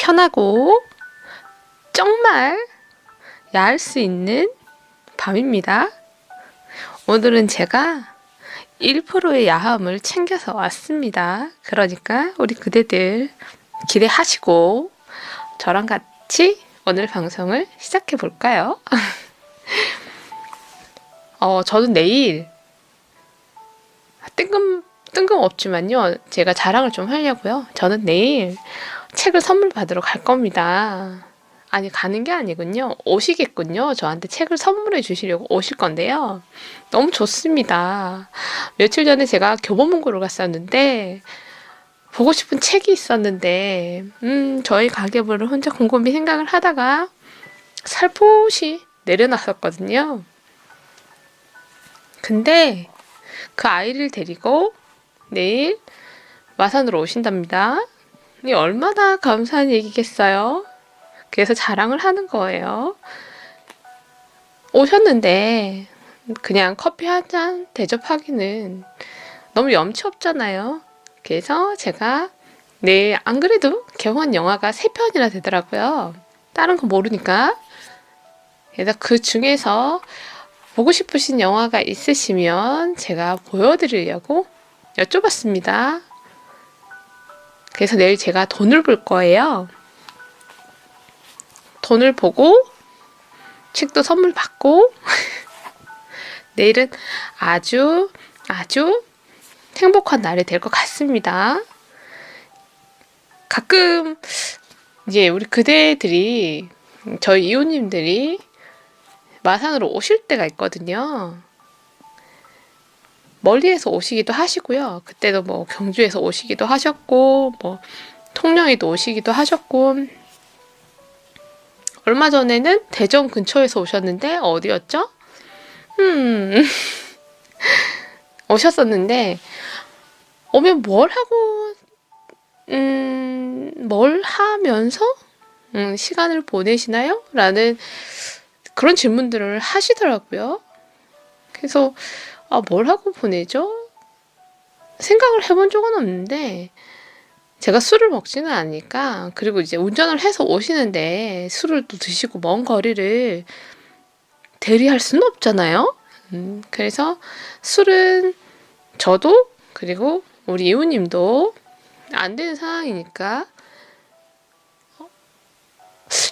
편하고 정말 야할 수 있는 밤입니다. 오늘은 제가 1%의 야함을 챙겨서 왔습니다. 그러니까 우리 그대들 기대하시고 저랑 같이 오늘 방송을 시작해 볼까요? 저는 내일 뜬금없지만요. 제가 자랑을 좀 하려고요. 저는 내일 책을 선물 받으러 갈 겁니다. 아니, 가는 게 아니군요. 오시겠군요. 저한테 책을 선물해 주시려고 오실 건데요. 너무 좋습니다. 며칠 전에 제가 교보문고를 갔었는데 보고 싶은 책이 있었는데 저희 가계부를 혼자 곰곰이 생각을 하다가 살포시 내려놨었거든요. 근데 그 아이를 데리고 내일 마산으로 오신답니다. 이 얼마나 감사한 얘기겠어요? 그래서 자랑을 하는 거예요. 오셨는데 그냥 커피 한 잔 대접하기는 너무 염치 없잖아요. 그래서 제가 내일 안 그래도 개봉한 영화가 3편이나 되더라고요. 다른 거 모르니까. 그래서 그 중에서 보고 싶으신 영화가 있으시면 제가 보여드리려고 여쭤봤습니다. 그래서 내일 제가 돈을 볼 거예요. 돈을 보고 책도 선물 받고 내일은 아주 행복한 날이 될 것 같습니다. 가끔 이제 우리 그대들이 저희 이웃님들이 마산으로 오실 때가 있거든요. 멀리에서 오시기도 하시고요. 그때도 뭐 경주에서 오시기도 하셨고 뭐 통영에도 오시기도 하셨고 얼마 전에는 대전 근처에서 오셨는데 어디였죠? 오셨었는데 오면 뭘 하고 뭘 하면서 시간을 보내시나요? 라는 그런 질문들을 하시더라고요. 그래서 뭘 하고 보내죠? 생각을 해본 적은 없는데 제가 술을 먹지는 않으니까 그리고 이제 운전을 해서 오시는데 술을 또 드시고 먼 거리를 대리할 수는 없잖아요. 그래서 술은 저도 그리고 우리 이웃님도 안 되는 상황이니까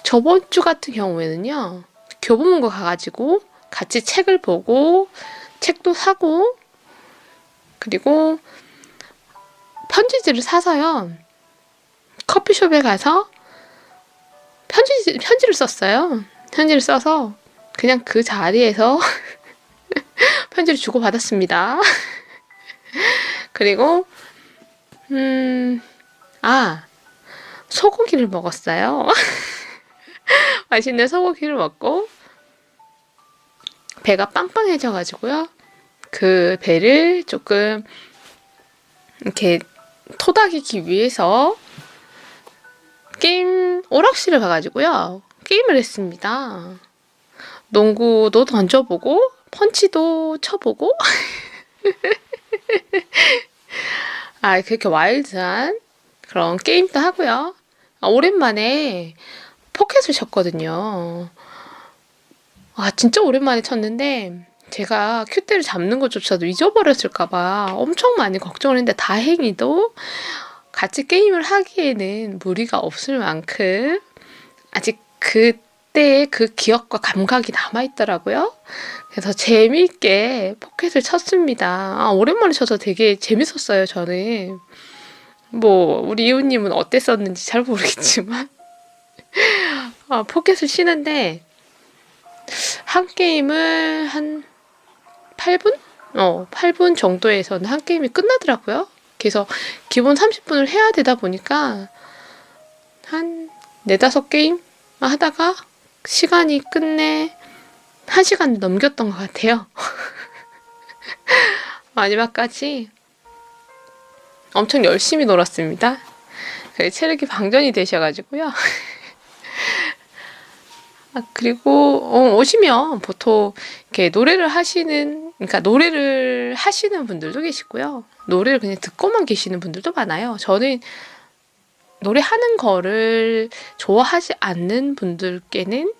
저번 주 같은 경우에는요. 교보문고 가가지고 같이 책을 보고 책도 사고 그리고 편지지를 사서요. 커피숍에 가서 편지를 썼어요. 편지를 써서 그냥 그 자리에서 편지를 주고받았습니다. 그리고 소고기를 먹었어요. 맛있는 소고기를 먹고 배가 빵빵해져가지고요. 그 배를 조금 이렇게 토닥이기 위해서 게임 오락실을 가가지고요. 게임을 했습니다. 농구도 던져보고 펀치도 쳐보고 그렇게 와일드한 그런 게임도 하고요. 오랜만에 포켓을 쳤거든요. 진짜 오랜만에 쳤는데 제가 큐대를 잡는 것조차도 잊어버렸을까봐 엄청 많이 걱정을 했는데 다행히도 같이 게임을 하기에는 무리가 없을 만큼 아직 그때의 그 기억과 감각이 남아있더라고요. 그래서 재미있게 포켓을 쳤습니다. 오랜만에 쳐서 되게 재밌었어요, 저는. 뭐 우리 이웃님은 어땠었는지 잘 모르겠지만 포켓을 치는데 한 게임을 한 8분? 8분 정도에서는 한 게임이 끝나더라고요. 그래서 기본 30분을 해야 되다 보니까 한 4-5게임 하다가 시간이 끝내 1시간 넘겼던 것 같아요. 마지막까지 엄청 열심히 놀았습니다. 체력이 방전이 되셔가지고요. 그리고 오시면 보통 이렇게 노래를 하시는 분들도 계시고요. 노래를 그냥 듣고만 계시는 분들도 많아요. 저는 노래하는 거를 좋아하지 않는 분들께는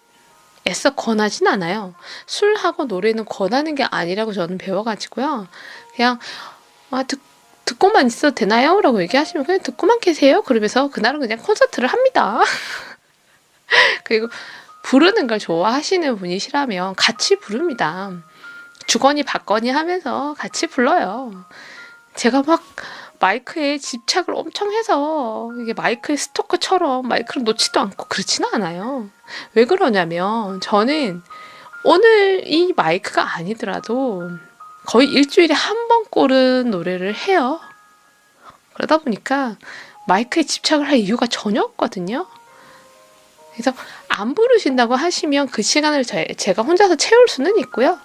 애써 권하진 않아요. 술하고 노래는 권하는 게 아니라고 저는 배워가지고요. 그냥 듣고만 있어도 되나요? 라고 얘기하시면 그냥 듣고만 계세요. 그러면서 그날은 그냥 콘서트를 합니다. 그리고 부르는 걸 좋아하시는 분이시라면 같이 부릅니다. 주거니 받거니 하면서 같이 불러요. 제가 막 마이크에 집착을 엄청 해서 이게 마이크의 스토커처럼 마이크를 놓지도 않고 그렇지는 않아요. 왜 그러냐면 저는 오늘 이 마이크가 아니더라도 거의 일주일에 한 번 꼴은 노래를 해요. 그러다 보니까 마이크에 집착을 할 이유가 전혀 없거든요. 그래서 안 부르신다고 하시면 그 시간을 제가 혼자서 채울 수는 있고요.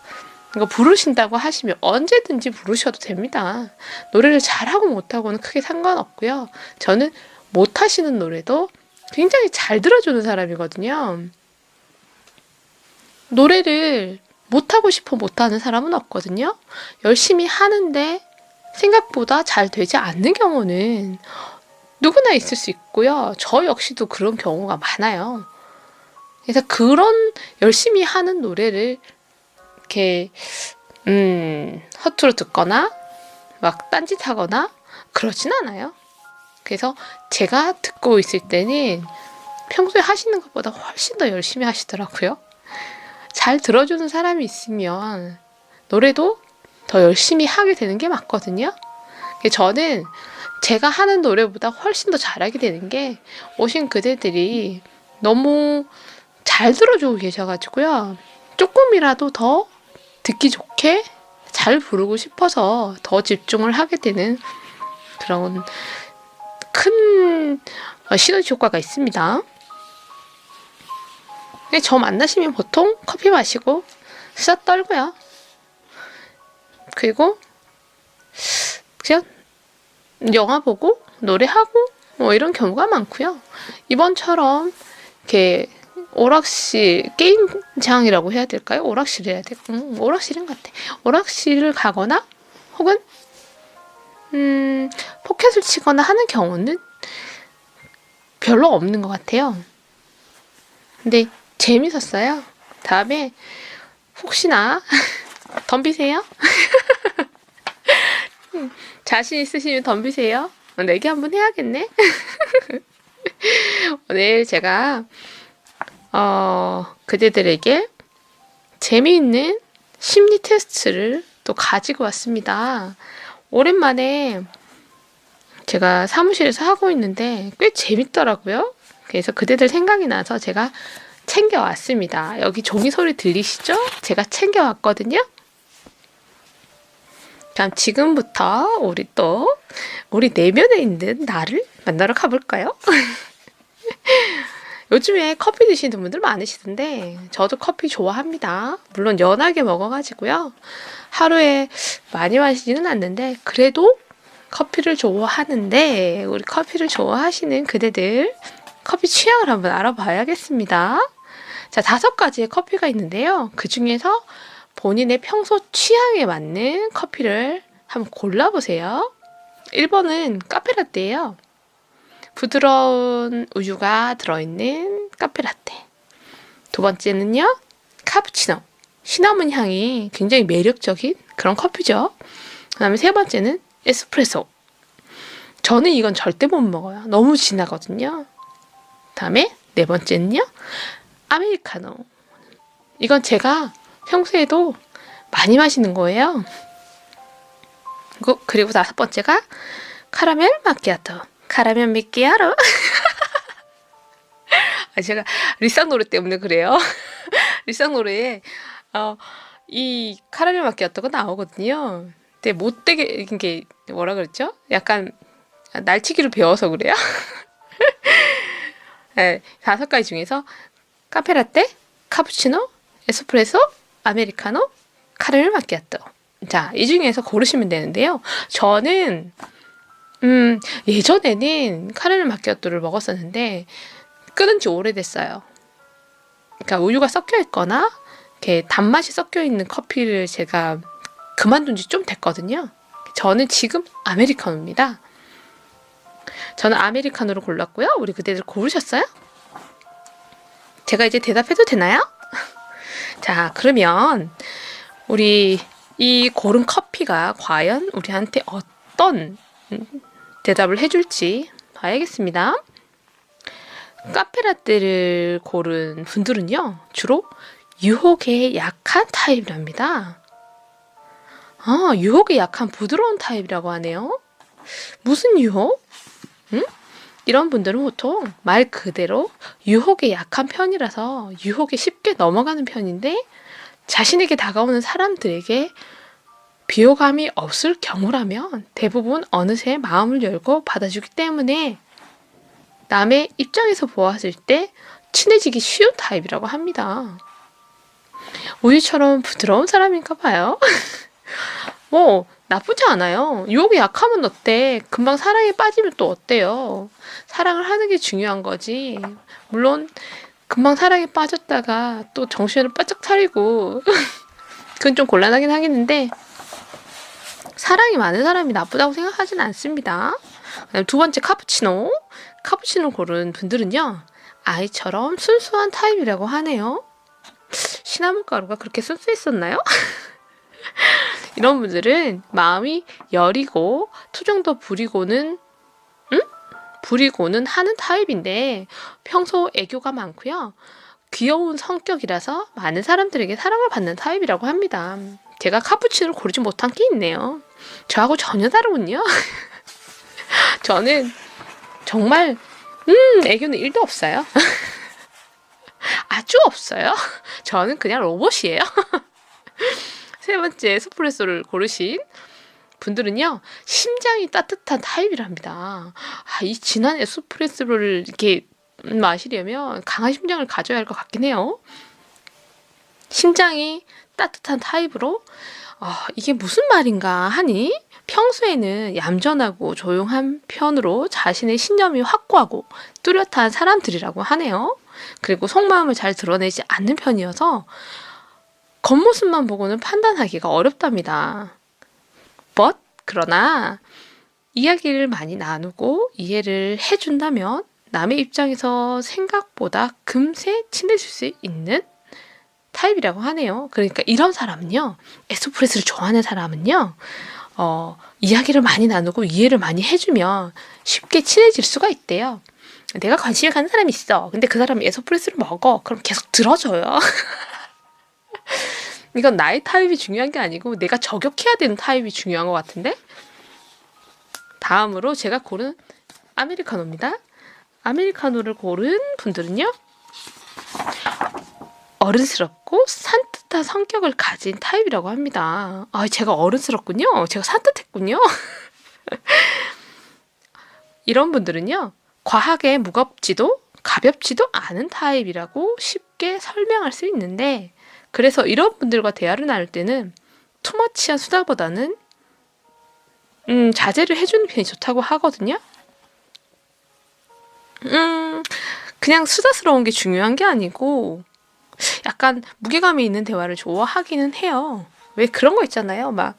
이거 부르신다고 하시면 언제든지 부르셔도 됩니다. 노래를 잘하고 못하고는 크게 상관없고요. 저는 못하시는 노래도 굉장히 잘 들어주는 사람이거든요. 노래를 못하고 싶어 못하는 사람은 없거든요. 열심히 하는데 생각보다 잘 되지 않는 경우는 누구나 있을 수 있고요. 저 역시도 그런 경우가 많아요. 그래서 그런 열심히 하는 노래를 이렇게 허투루 듣거나 막 딴짓하거나 그러진 않아요. 그래서 제가 듣고 있을 때는 평소에 하시는 것보다 훨씬 더 열심히 하시더라고요. 잘 들어주는 사람이 있으면 노래도 더 열심히 하게 되는 게 맞거든요. 저는 제가 하는 노래보다 훨씬 더 잘하게 되는 게 오신 그대들이 너무 잘 들어주고 계셔가지고요. 조금이라도 더 듣기 좋게 잘 부르고 싶어서 더 집중을 하게 되는 그런 큰 시너지 효과가 있습니다. 저 만나시면 보통 커피 마시고 수다 떨고요. 그리고 그냥 영화 보고 노래하고 뭐 이런 경우가 많고요. 이번처럼 이렇게 오락실 게임장이라고 해야 될까요? 오락실 해야 돼. 오락실인 것 같아. 오락실을 가거나 혹은 포켓을 치거나 하는 경우는 별로 없는 것 같아요. 근데 재밌었어요. 다음에 혹시나 덤비세요? 자신 있으시면 덤비세요. 내기 한번 해야겠네. 오늘 제가 그대들에게 재미있는 심리 테스트를 또 가지고 왔습니다. 오랜만에 제가 사무실에서 하고 있는데 꽤 재밌더라고요. 그래서 그대들 생각이 나서 제가 챙겨왔습니다. 여기 종이 소리 들리시죠? 제가 챙겨왔거든요. 그럼 지금부터 우리 내면에 있는 나를 만나러 가볼까요? 요즘에 커피 드시는 분들 많으시던데 저도 커피 좋아합니다. 물론 연하게 먹어가지고요. 하루에 많이 마시지는 않는데 그래도 커피를 좋아하는데 우리 커피를 좋아하시는 그대들 커피 취향을 한번 알아봐야겠습니다. 자, 5가지의 커피가 있는데요. 그 중에서 본인의 평소 취향에 맞는 커피를 한번 골라보세요. 1번은 카페라떼예요. 부드러운 우유가 들어있는 카페라떼. 2번째는요, 카푸치노. 시나몬 향이 굉장히 매력적인 그런 커피죠. 그 다음에 3번째는 에스프레소. 저는 이건 절대 못 먹어요. 너무 진하거든요. 다음에 4번째는요, 아메리카노. 이건 제가 평소에도 많이 마시는 거예요. 그리고 5번째가 카라멜 마키아토. 카라멜 미끼야로. 제가 리쌍 노래 때문에 그래요. 리쌍 노래에 이 카라멜 마키아토가 나오거든요. 근데 못되게 이게 뭐라 그랬죠? 약간 날치기를 배워서 그래요. 네, 5가지 중에서 카페라떼, 카푸치노, 에스프레소, 아메리카노, 카라멜 마키아토. 자, 이 중에서 고르시면 되는데요. 저는 예전에는 카라멜 마키아토를 먹었었는데 끊은 지 오래됐어요. 그러니까 우유가 섞여 있거나 이렇게 단맛이 섞여 있는 커피를 제가 그만둔 지 좀 됐거든요. 저는 지금 아메리카노입니다. 저는 아메리카노를 골랐고요. 우리 그대들 고르셨어요? 제가 이제 대답해도 되나요? 자, 그러면 우리 이 고른 커피가 과연 우리한테 어떤 대답을 해줄지 봐야겠습니다. 카페라떼를 고른 분들은요, 주로 유혹에 약한 타입이랍니다. 유혹에 약한 부드러운 타입이라고 하네요. 무슨 유혹? 이런 분들은 보통 말 그대로 유혹에 약한 편이라서 유혹에 쉽게 넘어가는 편인데, 자신에게 다가오는 사람들에게 비호감이 없을 경우라면 대부분 어느새 마음을 열고 받아주기 때문에 남의 입장에서 보았을 때 친해지기 쉬운 타입이라고 합니다. 우유처럼 부드러운 사람인가 봐요. 뭐 나쁘지 않아요. 유혹에 약하면 어때? 금방 사랑에 빠지면 또 어때요? 사랑을 하는 게 중요한 거지. 물론 금방 사랑에 빠졌다가 또 정신을 바짝 차리고 그건 좀 곤란하긴 하겠는데, 사랑이 많은 사람이 나쁘다고 생각하진 않습니다. 두 번째, 카푸치노 고른 분들은요, 아이처럼 순수한 타입이라고 하네요. 시나몬 가루가 그렇게 순수했었나요? 이런 분들은 마음이 여리고 투정도 부리고는 하는 타입인데, 평소 애교가 많고요. 귀여운 성격이라서 많은 사람들에게 사랑을 받는 타입이라고 합니다. 제가 카푸치노를 고르지 못한 게 있네요. 저하고 전혀 다르군요. 저는 정말 애교는 1도 없어요. 아주 없어요. 저는 그냥 로봇이에요. 세 번째, 에스프레소를 고르신 분들은요, 심장이 따뜻한 타입이랍니다. 이 진한 에스프레소를 이렇게 마시려면 강한 심장을 가져야 할 것 같긴 해요. 심장이 따뜻한 타입으로, 이게 무슨 말인가 하니, 평소에는 얌전하고 조용한 편으로 자신의 신념이 확고하고 뚜렷한 사람들이라고 하네요. 그리고 속마음을 잘 드러내지 않는 편이어서 겉모습만 보고는 판단하기가 어렵답니다. 그러나 이야기를 많이 나누고 이해를 해준다면 남의 입장에서 생각보다 금세 친해질 수 있는 타입이라고 하네요. 그러니까 이런 사람은요, 에스프레소를 좋아하는 사람은요, 이야기를 많이 나누고 이해를 많이 해주면 쉽게 친해질 수가 있대요. 내가 관심을 가는 사람이 있어. 근데 그 사람이 에스프레소를 먹어. 그럼 계속 들어줘요. 이건 나의 타입이 중요한 게 아니고 내가 저격해야 되는 타입이 중요한 것 같은데? 다음으로 제가 고른 아메리카노입니다. 아메리카노를 고른 분들은요, 어른스럽고 산뜻한 성격을 가진 타입이라고 합니다. 제가 어른스럽군요. 제가 산뜻했군요. 이런 분들은요, 과하게 무겁지도 가볍지도 않은 타입이라고 쉽게 설명할 수 있는데, 그래서 이런 분들과 대화를 나눌 때는 투머치한 수다보다는 자제를 해주는 편이 좋다고 하거든요. 그냥 수다스러운 게 중요한 게 아니고 약간 무게감이 있는 대화를 좋아하기는 해요. 왜 그런 거 있잖아요. 막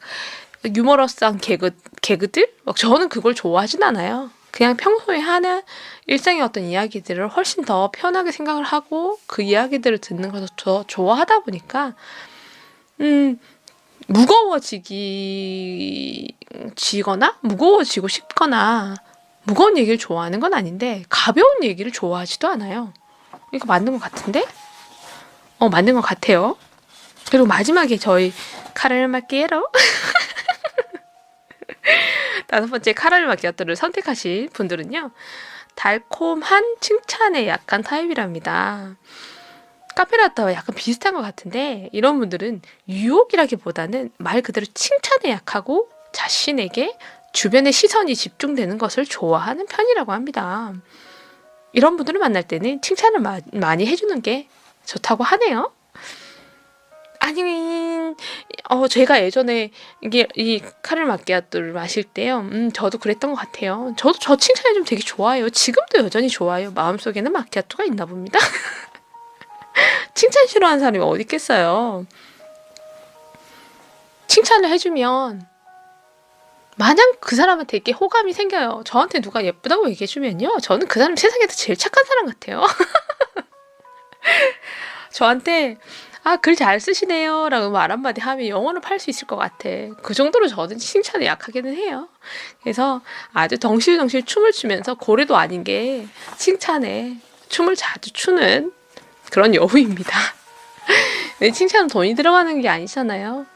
유머러스한 개그들? 저는 그걸 좋아하진 않아요. 그냥 평소에 하는 일상의 어떤 이야기들을 훨씬 더 편하게 생각을 하고 그 이야기들을 듣는 것을 더 좋아하다 보니까 무거워지고 싶거나 무거운 얘기를 좋아하는 건 아닌데 가벼운 얘기를 좋아하지도 않아요. 이거 맞는 것 같은데? 맞는 것 같아요. 그리고 마지막에 저희 카라멜 마키아토 다섯 번째, 카라멜 마키아토를 선택하신 분들은요, 달콤한 칭찬에 약한 타입이랍니다. 카페라떼와 약간 비슷한 것 같은데, 이런 분들은 유혹이라기보다는 말 그대로 칭찬에 약하고 자신에게 주변의 시선이 집중되는 것을 좋아하는 편이라고 합니다. 이런 분들을 만날 때는 칭찬을 많이 해주는 게 좋다고 하네요. 아니, 제가 예전에 이 카라멜 마키아토를 마실 때요, 저도 그랬던 것 같아요. 저도 저 칭찬해주면 되게 좋아요. 지금도 여전히 좋아요. 마음속에는 마키아토가 있나 봅니다. 칭찬 싫어하는 사람이 어디 있겠어요. 칭찬을 해주면 마냥 그 사람한테 이렇게 호감이 생겨요. 저한테 누가 예쁘다고 얘기해주면요. 저는 그 사람이 세상에서 제일 착한 사람 같아요. 저한테 글 잘 쓰시네요 라고 말 한마디 하면 영어를 팔 수 있을 것 같아. 그 정도로 저는 칭찬에 약하기는 해요. 그래서 아주 덩실덩실 춤을 추면서 고래도 아닌 게 칭찬에 춤을 자주 추는 그런 여우입니다. 내 칭찬은 돈이 들어가는 게 아니잖아요.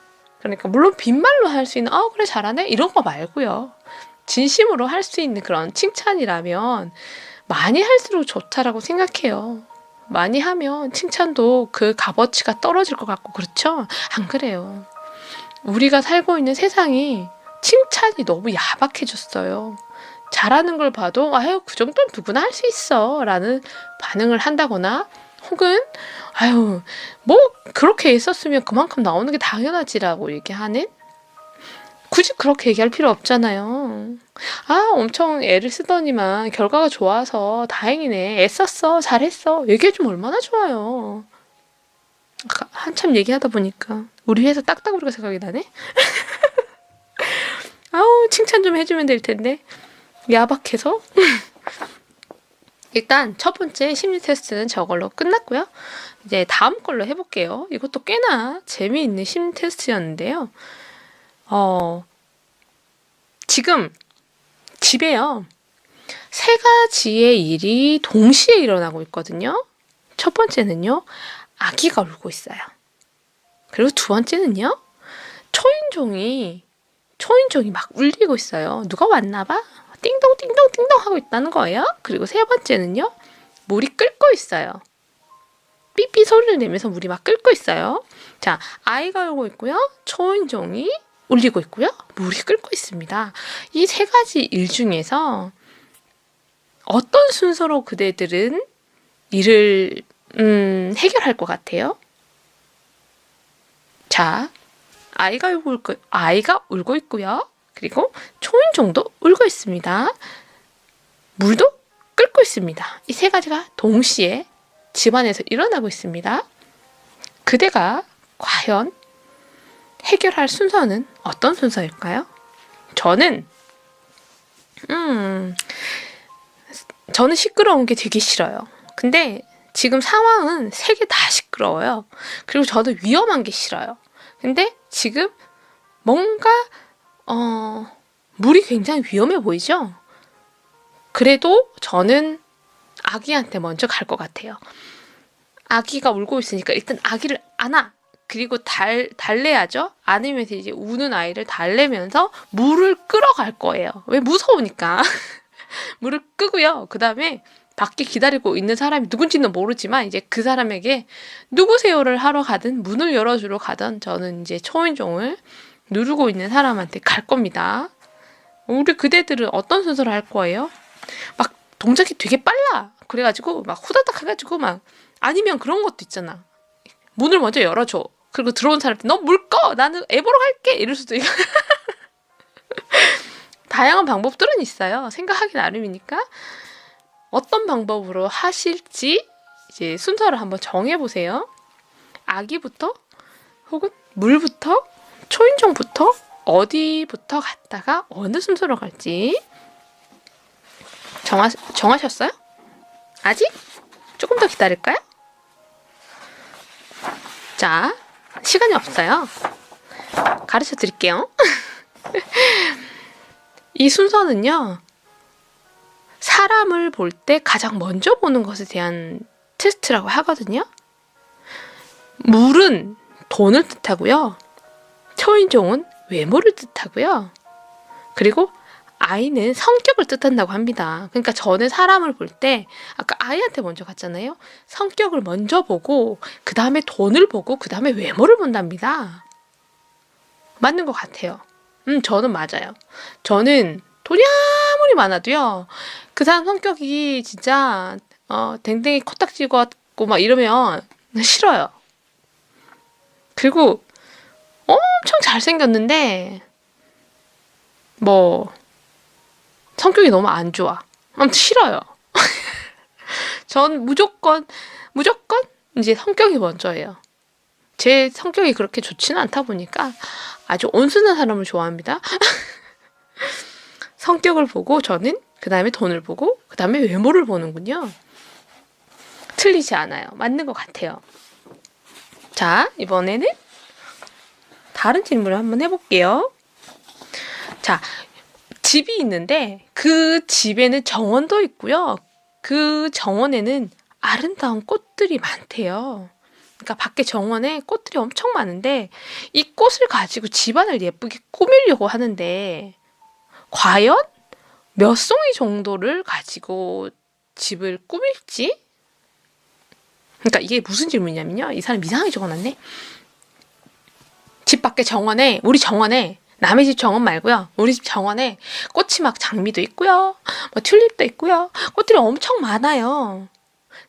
그러니까 물론 빈말로 할 수 있는 그래 잘하네 이런 거 말고요. 진심으로 할 수 있는 그런 칭찬이라면 많이 할수록 좋다라고 생각해요. 많이 하면 칭찬도 그 값어치가 떨어질 것 같고 그렇죠? 안 그래요. 우리가 살고 있는 세상이 칭찬이 너무 야박해졌어요. 잘하는 걸 봐도 아유 그 정도는 누구나 할 수 있어 라는 반응을 한다거나 혹은 아유 뭐 그렇게 했었으면 그만큼 나오는 게 당연하지라고 얘기하는 굳이 그렇게 얘기할 필요 없잖아요. 엄청 애를 쓰더니만 결과가 좋아서 다행이네. 애썼어. 잘했어. 얘기해주면 얼마나 좋아요. 한참 얘기하다 보니까 우리 회사 딱따구리가 생각이 나네. 칭찬 좀 해주면 될 텐데. 야박해서. 일단 첫 번째 심리 테스트는 저걸로 끝났고요. 이제 다음 걸로 해볼게요. 이것도 꽤나 재미있는 심리 테스트였는데요. 지금 집에요. 3가지의 일이 동시에 일어나고 있거든요. 첫 번째는요. 아기가 울고 있어요. 그리고 두 번째는요. 초인종이 막 울리고 있어요. 누가 왔나 봐. 띵동 띵동 띵동 하고 있다는 거예요. 그리고 세 번째는요. 물이 끓고 있어요. 삐삐 소리를 내면서 물이 막 끓고 있어요. 자, 아이가 울고 있고요. 초인종이 울리고 있고요. 물이 끓고 있습니다. 이 3가지 일 중에서 어떤 순서로 그대들은 일을 해결할 것 같아요? 자, 아이가 울고 있고요. 그리고 초인종도 울고 있습니다. 물도 끓고 있습니다. 이 3가지가 동시에 집안에서 일어나고 있습니다. 그대가 과연 해결할 순서는 어떤 순서일까요? 저는 시끄러운 게 되게 싫어요. 근데 지금 상황은 3개 다 시끄러워요. 그리고 저도 위험한 게 싫어요. 근데 지금 뭔가 물이 굉장히 위험해 보이죠? 그래도 저는 아기한테 먼저 갈 것 같아요. 아기가 울고 있으니까 일단 아기를 안아. 그리고 달래야죠. 안으면서 이제 우는 아이를 달래면서 물을 끌어갈 거예요. 왜? 무서우니까. 물을 끄고요. 그 다음에 밖에 기다리고 있는 사람이 누군지는 모르지만 이제 그 사람에게 누구세요를 하러 가든 문을 열어주러 가든 저는 이제 초인종을 누르고 있는 사람한테 갈 겁니다. 우리 그대들은 어떤 순서를 할 거예요? 막 동작이 되게 빨라. 그래가지고 막 후다닥 해가지고 막 아니면 그런 것도 있잖아. 문을 먼저 열어줘. 그리고 들어온 사람한테 너 물 꺼! 나는 애 보러 갈게! 이럴 수도 있고. 다양한 방법들은 있어요. 생각하기 나름이니까. 어떤 방법으로 하실지 이제 순서를 한번 정해보세요. 아기부터 혹은 물부터 초인종부터 어디부터 갔다가 어느 순서로 갈지 정하셨어요? 아직? 조금 더 기다릴까요? 자, 시간이 없어요. 가르쳐 드릴게요. 이 순서는요. 사람을 볼 때 가장 먼저 보는 것에 대한 테스트라고 하거든요. 물은 돈을 뜻하고요. 초인종은 외모를 뜻하고요. 그리고 아이는 성격을 뜻한다고 합니다. 그러니까 저는 사람을 볼 때 아까 아이한테 먼저 갔잖아요. 성격을 먼저 보고 그 다음에 돈을 보고 그 다음에 외모를 본답니다. 맞는 것 같아요. 저는 맞아요. 저는 돈이 아무리 많아도요. 그 사람 성격이 진짜 댕댕이 코딱지 같고 막 이러면 싫어요. 그리고 엄청 잘생겼는데 뭐 성격이 너무 안 좋아. 아무튼 싫어요. 전 무조건 이제 성격이 먼저예요. 제 성격이 그렇게 좋지는 않다 보니까 아주 온순한 사람을 좋아합니다. 성격을 보고 저는 그 다음에 돈을 보고 그 다음에 외모를 보는군요. 틀리지 않아요. 맞는 것 같아요. 자, 이번에는 다른 질문을 한번 해볼게요. 자, 집이 있는데 그 집에는 정원도 있고요. 그 정원에는 아름다운 꽃들이 많대요. 그러니까 밖에 정원에 꽃들이 엄청 많은데 이 꽃을 가지고 집안을 예쁘게 꾸미려고 하는데 과연 몇 송이 정도를 가지고 집을 꾸밀지? 그러니까 이게 무슨 질문이냐면요. 이 사람 이상하게 적어놨네. 집 밖에 정원에, 우리 정원에, 남의 집 정원 말고요. 우리 집 정원에 꽃이 막 장미도 있고요. 뭐 튤립도 있고요. 꽃들이 엄청 많아요.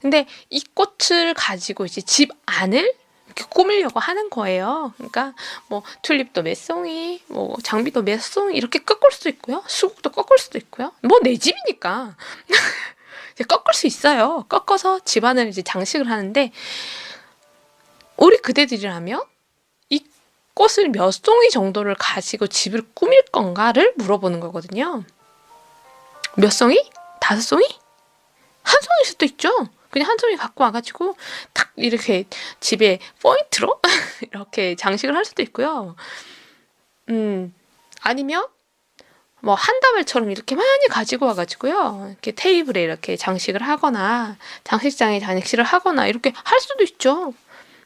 근데 이 꽃을 가지고 이제 집 안을 이렇게 꾸미려고 하는 거예요. 그러니까 뭐 튤립도 몇 송이, 뭐 장미도 몇 송이 이렇게 꺾을 수도 있고요. 수국도 꺾을 수도 있고요. 뭐 내 집이니까 이제 꺾을 수 있어요. 꺾어서 집안을 이제 장식을 하는데 우리 그대들이라면 이 꽃을 몇 송이 정도를 가지고 집을 꾸밀 건가를 물어보는 거거든요. 몇 송이? 5송이? 한 송일 수도 있죠. 그냥 한 송이 갖고 와가지고 탁 이렇게 집에 포인트로 이렇게 장식을 할 수도 있고요. 아니면 뭐 한다발처럼 이렇게 많이 가지고 와가지고요. 이렇게 테이블에 이렇게 장식을 하거나 장식장에 장식을 하거나 이렇게 할 수도 있죠.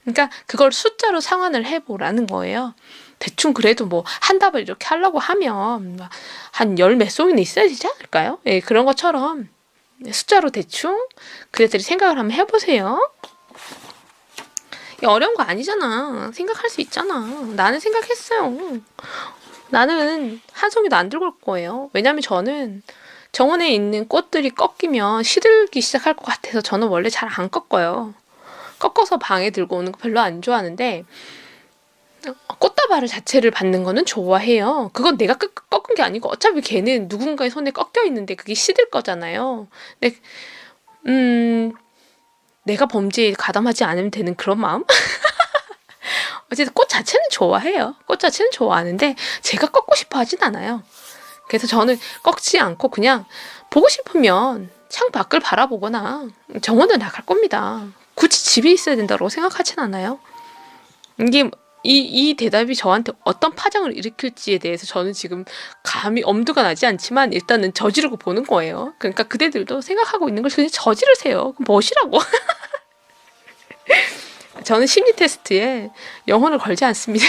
그러니까 그걸 숫자로 상환을 해보라는 거예요. 대충 그래도 뭐 한다발 이렇게 하려고 하면 한 열 몇 송이는 있어야 되지 않을까요? 예, 그런 것처럼 숫자로 대충 그래들이 생각을 한번 해보세요. 어려운 거 아니잖아. 생각할 수 있잖아. 나는 생각했어요. 나는 한 송이도 안 들고 올 거예요. 왜냐면 저는 정원에 있는 꽃들이 꺾이면 시들기 시작할 것 같아서 저는 원래 잘 안 꺾어요. 꺾어서 방에 들고 오는 거 별로 안 좋아하는데 꽃다발을 자체를 받는 거는 좋아해요. 그건 내가 꺾은 게 아니고 어차피 걔는 누군가의 손에 꺾여 있는데 그게 시들 거잖아요. 근데 내가 범죄에 가담하지 않으면 되는 그런 마음? 어쨌든 꽃 자체는 좋아해요. 꽃 자체는 좋아하는데 제가 꺾고 싶어 하진 않아요. 그래서 저는 꺾지 않고 그냥 보고 싶으면 창 밖을 바라보거나 정원을 나갈 겁니다. 굳이 집에 있어야 된다고 생각하진 않아요. 이게 이 대답이 저한테 어떤 파장을 일으킬지에 대해서 저는 지금 감히 엄두가 나지 않지만 일단은 저지르고 보는 거예요. 그러니까 그대들도 생각하고 있는 걸 그냥 저지르세요. 무엇이라고? 저는 심리 테스트에 영혼을 걸지 않습니다.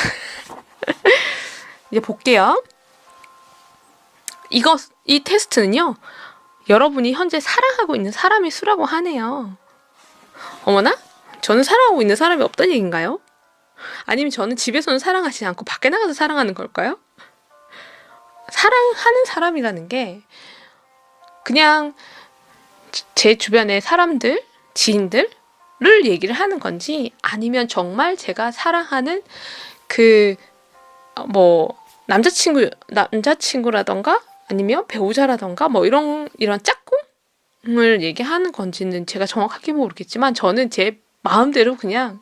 이제 볼게요. 이 테스트는요. 여러분이 현재 사랑하고 있는 사람의 수라고 하네요. 어머나? 저는 사랑하고 있는 사람이 없다는 얘기인가요? 아니면 저는 집에서는 사랑하지 않고 밖에 나가서 사랑하는 걸까요? 사랑하는 사람이라는 게 그냥 제 주변의 사람들, 지인들을 얘기를 하는 건지 아니면 정말 제가 사랑하는 그 뭐 남자친구라던가 아니면 배우자라던가 뭐 이런 짝꿍을 얘기하는 건지는 제가 정확하게 모르겠지만 저는 제 마음대로 그냥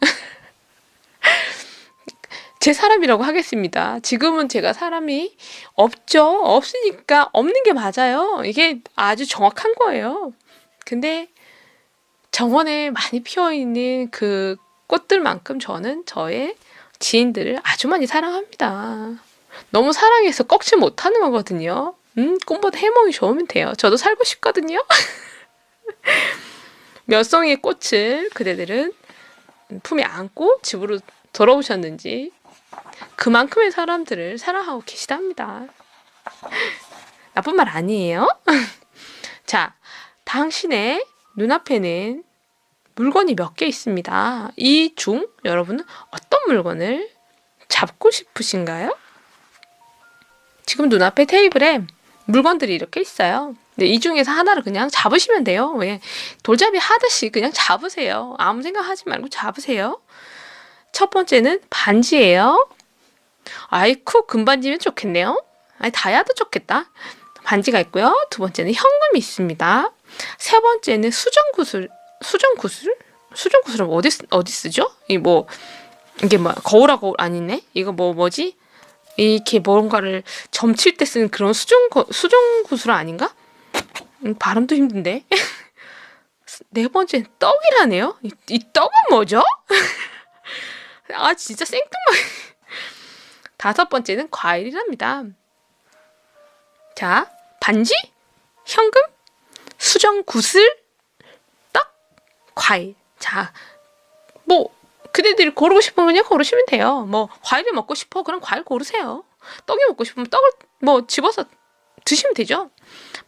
제 사람이라고 하겠습니다. 지금은 제가 사람이 없죠. 없으니까 없는 게 맞아요. 이게 아주 정확한 거예요. 근데 정원에 많이 피어있는 그 꽃들만큼 저는 저의 지인들을 아주 많이 사랑합니다. 너무 사랑해서 꺾지 못하는 거거든요. 꽃보다 해몽이 좋으면 돼요. 저도 살고 싶거든요. 몇 송이의 꽃을 그대들은 품에 안고 집으로 돌아오셨는지 그만큼의 사람들을 사랑하고 계시답니다. 나쁜 말 아니에요? 자, 당신의 눈앞에는 물건이 몇 개 있습니다. 이 중 여러분은 어떤 물건을 잡고 싶으신가요? 지금 눈앞에 테이블에 물건들이 이렇게 있어요. 근데 이 중에서 하나를 그냥 잡으시면 돼요. 왜? 돌잡이 하듯이 그냥 잡으세요. 아무 생각하지 말고 잡으세요. 첫 번째는 반지예요. 아이쿠, 금반지면 좋겠네요. 아니, 다이아도 좋겠다. 반지가 있고요. 두 번째는 현금이 있습니다. 세 번째는 수정구슬은 어디 쓰죠? 이게 뭐 거울하고 아니네. 이거 뭐지? 이렇게 뭔가를 점칠 때 쓰는 그런 수정 구슬 아닌가? 발음도 힘든데. 네 번째는 떡이라네요. 이 떡은 뭐죠? 아 진짜 생뚱맞. 다섯 번째는 과일이랍니다. 자, 반지, 현금, 수정 구슬, 떡, 과일. 자, 뭐 그대들이 고르고 싶으면 그냥 고르시면 돼요. 뭐 과일을 먹고 싶어 그럼 과일 고르세요. 떡이 먹고 싶으면 떡을 뭐 집어서 드시면 되죠.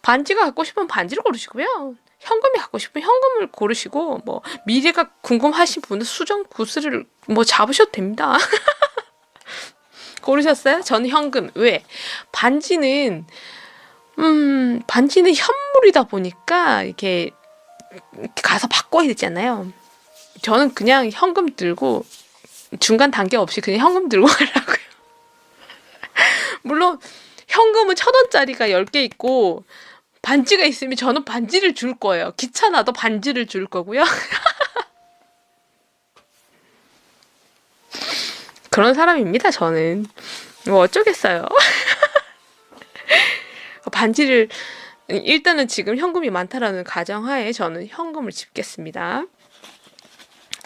반지가 갖고 싶으면 반지를 고르시고요. 현금이 갖고 싶으면 현금을 고르시고 뭐 미래가 궁금하신 분은 수정 구슬을 뭐 잡으셔도 됩니다. 고르셨어요? 저는 현금. 왜? 반지는 반지는 현물이다 보니까 이렇게 가서 바꿔야 되잖아요. 저는 그냥 현금 들고 중간 단계 없이 그냥 현금 들고 가려고요. 물론 현금은 1,000원짜리가 10개 있고 반지가 있으면 저는 반지를 줄 거예요. 귀찮아도 반지를 줄 거고요. 그런 사람입니다, 저는. 뭐 어쩌겠어요. 반지를 일단은 지금 현금이 많다라는 가정하에 저는 현금을 집겠습니다.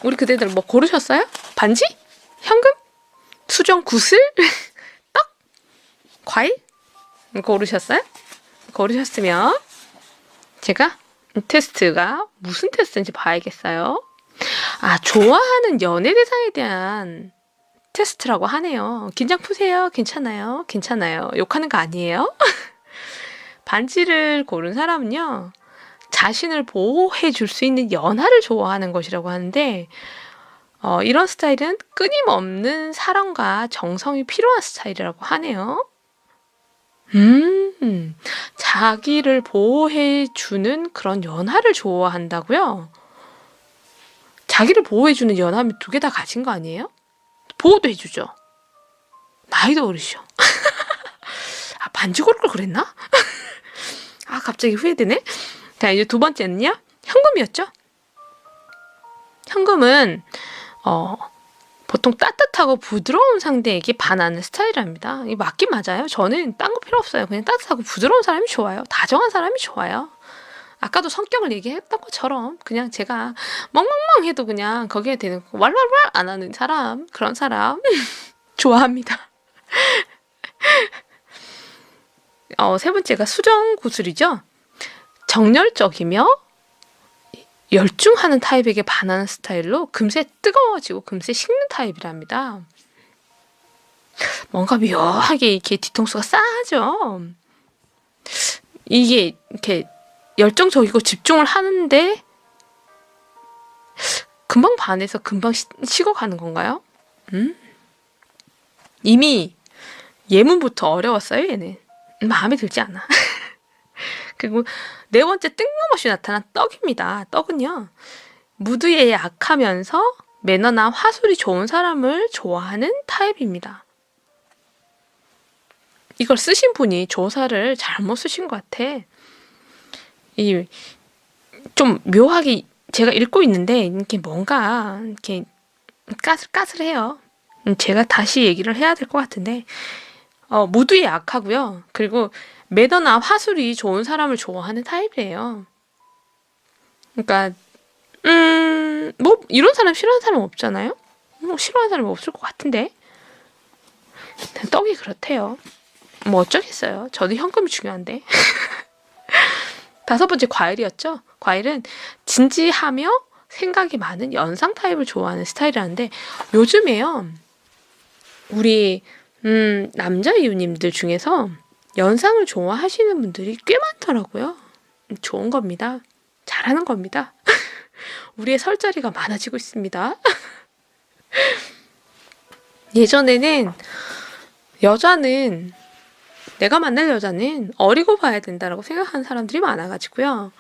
우리 그대들 뭐 고르셨어요? 반지? 현금? 수정 구슬? 떡? 과일? 고르셨어요? 고르셨으면 제가 테스트가 무슨 테스트인지 봐야겠어요. 아, 좋아하는 연애 대상에 대한 테스트라고 하네요. 긴장 푸세요. 괜찮아요. 괜찮아요. 욕하는 거 아니에요? 반지를 고른 사람은요. 자신을 보호해 줄 수 있는 연하를 좋아하는 것이라고 하는데 이런 스타일은 끊임없는 사랑과 정성이 필요한 스타일이라고 하네요. 자기를 보호해 주는 그런 연하를 좋아한다고요? 자기를 보호해 주는 연하면 두 개 다 가진 거 아니에요? 보호도 해주죠. 나이도 어리죠. 아, 반지 고를 걸 그랬나? 아, 갑자기 후회되네. 자, 이제 두 번째는요. 현금이었죠. 현금은 보통 따뜻하고 부드러운 상대에게 반하는 스타일입니다. 이게 맞긴 맞아요. 저는 딴 거 필요 없어요. 그냥 따뜻하고 부드러운 사람이 좋아요. 다정한 사람이 좋아요. 아까도 성격을 얘기했던 것처럼 그냥 제가 멍멍멍 해도 그냥 거기에 대는 왈왈왈 안 하는 사람, 그런 사람 좋아합니다. 세 번째가 수정 구슬이죠. 정열적이며 열중하는 타입에게 반하는 스타일로 금세 뜨거워지고 금세 식는 타입이랍니다. 뭔가 묘하게 이렇게 뒤통수가 싸죠. 이게 이렇게 열정적이고 집중을 하는데 금방 반해서 금방 식어가는 건가요? 이미 예문부터 어려웠어요, 얘는. 마음에 들지 않아. 그리고 네 번째 뜬금없이 나타난 떡입니다. 떡은요. 무드에 약하면서 매너나 화술이 좋은 사람을 좋아하는 타입입니다. 이걸 쓰신 분이 조사를 잘못 쓰신 것 같아. 좀 묘하게 제가 읽고 있는데 이렇게 뭔가 이렇게 까슬까슬해요. 제가 다시 얘기를 해야 될 것 같은데 무드에 약하고요. 그리고 매너나 화술이 좋은 사람을 좋아하는 타입이에요. 그러니까 뭐 이런 사람 싫어하는 사람 없잖아요. 뭐 싫어하는 사람이 없을 것 같은데 떡이 그렇대요. 뭐 어쩌겠어요. 저도 현금이 중요한데. 다섯 번째 과일이었죠. 과일은 진지하며 생각이 많은 연상 타입을 좋아하는 스타일이라는데 요즘에요. 우리 남자 이웃님들 중에서 연상을 좋아하시는 분들이 꽤 많더라고요. 좋은 겁니다. 잘하는 겁니다. 우리의 설 자리가 많아지고 있습니다. 예전에는 내가 만날 여자는 어리고 봐야 된다라고 생각하는 사람들이 많아가지고요.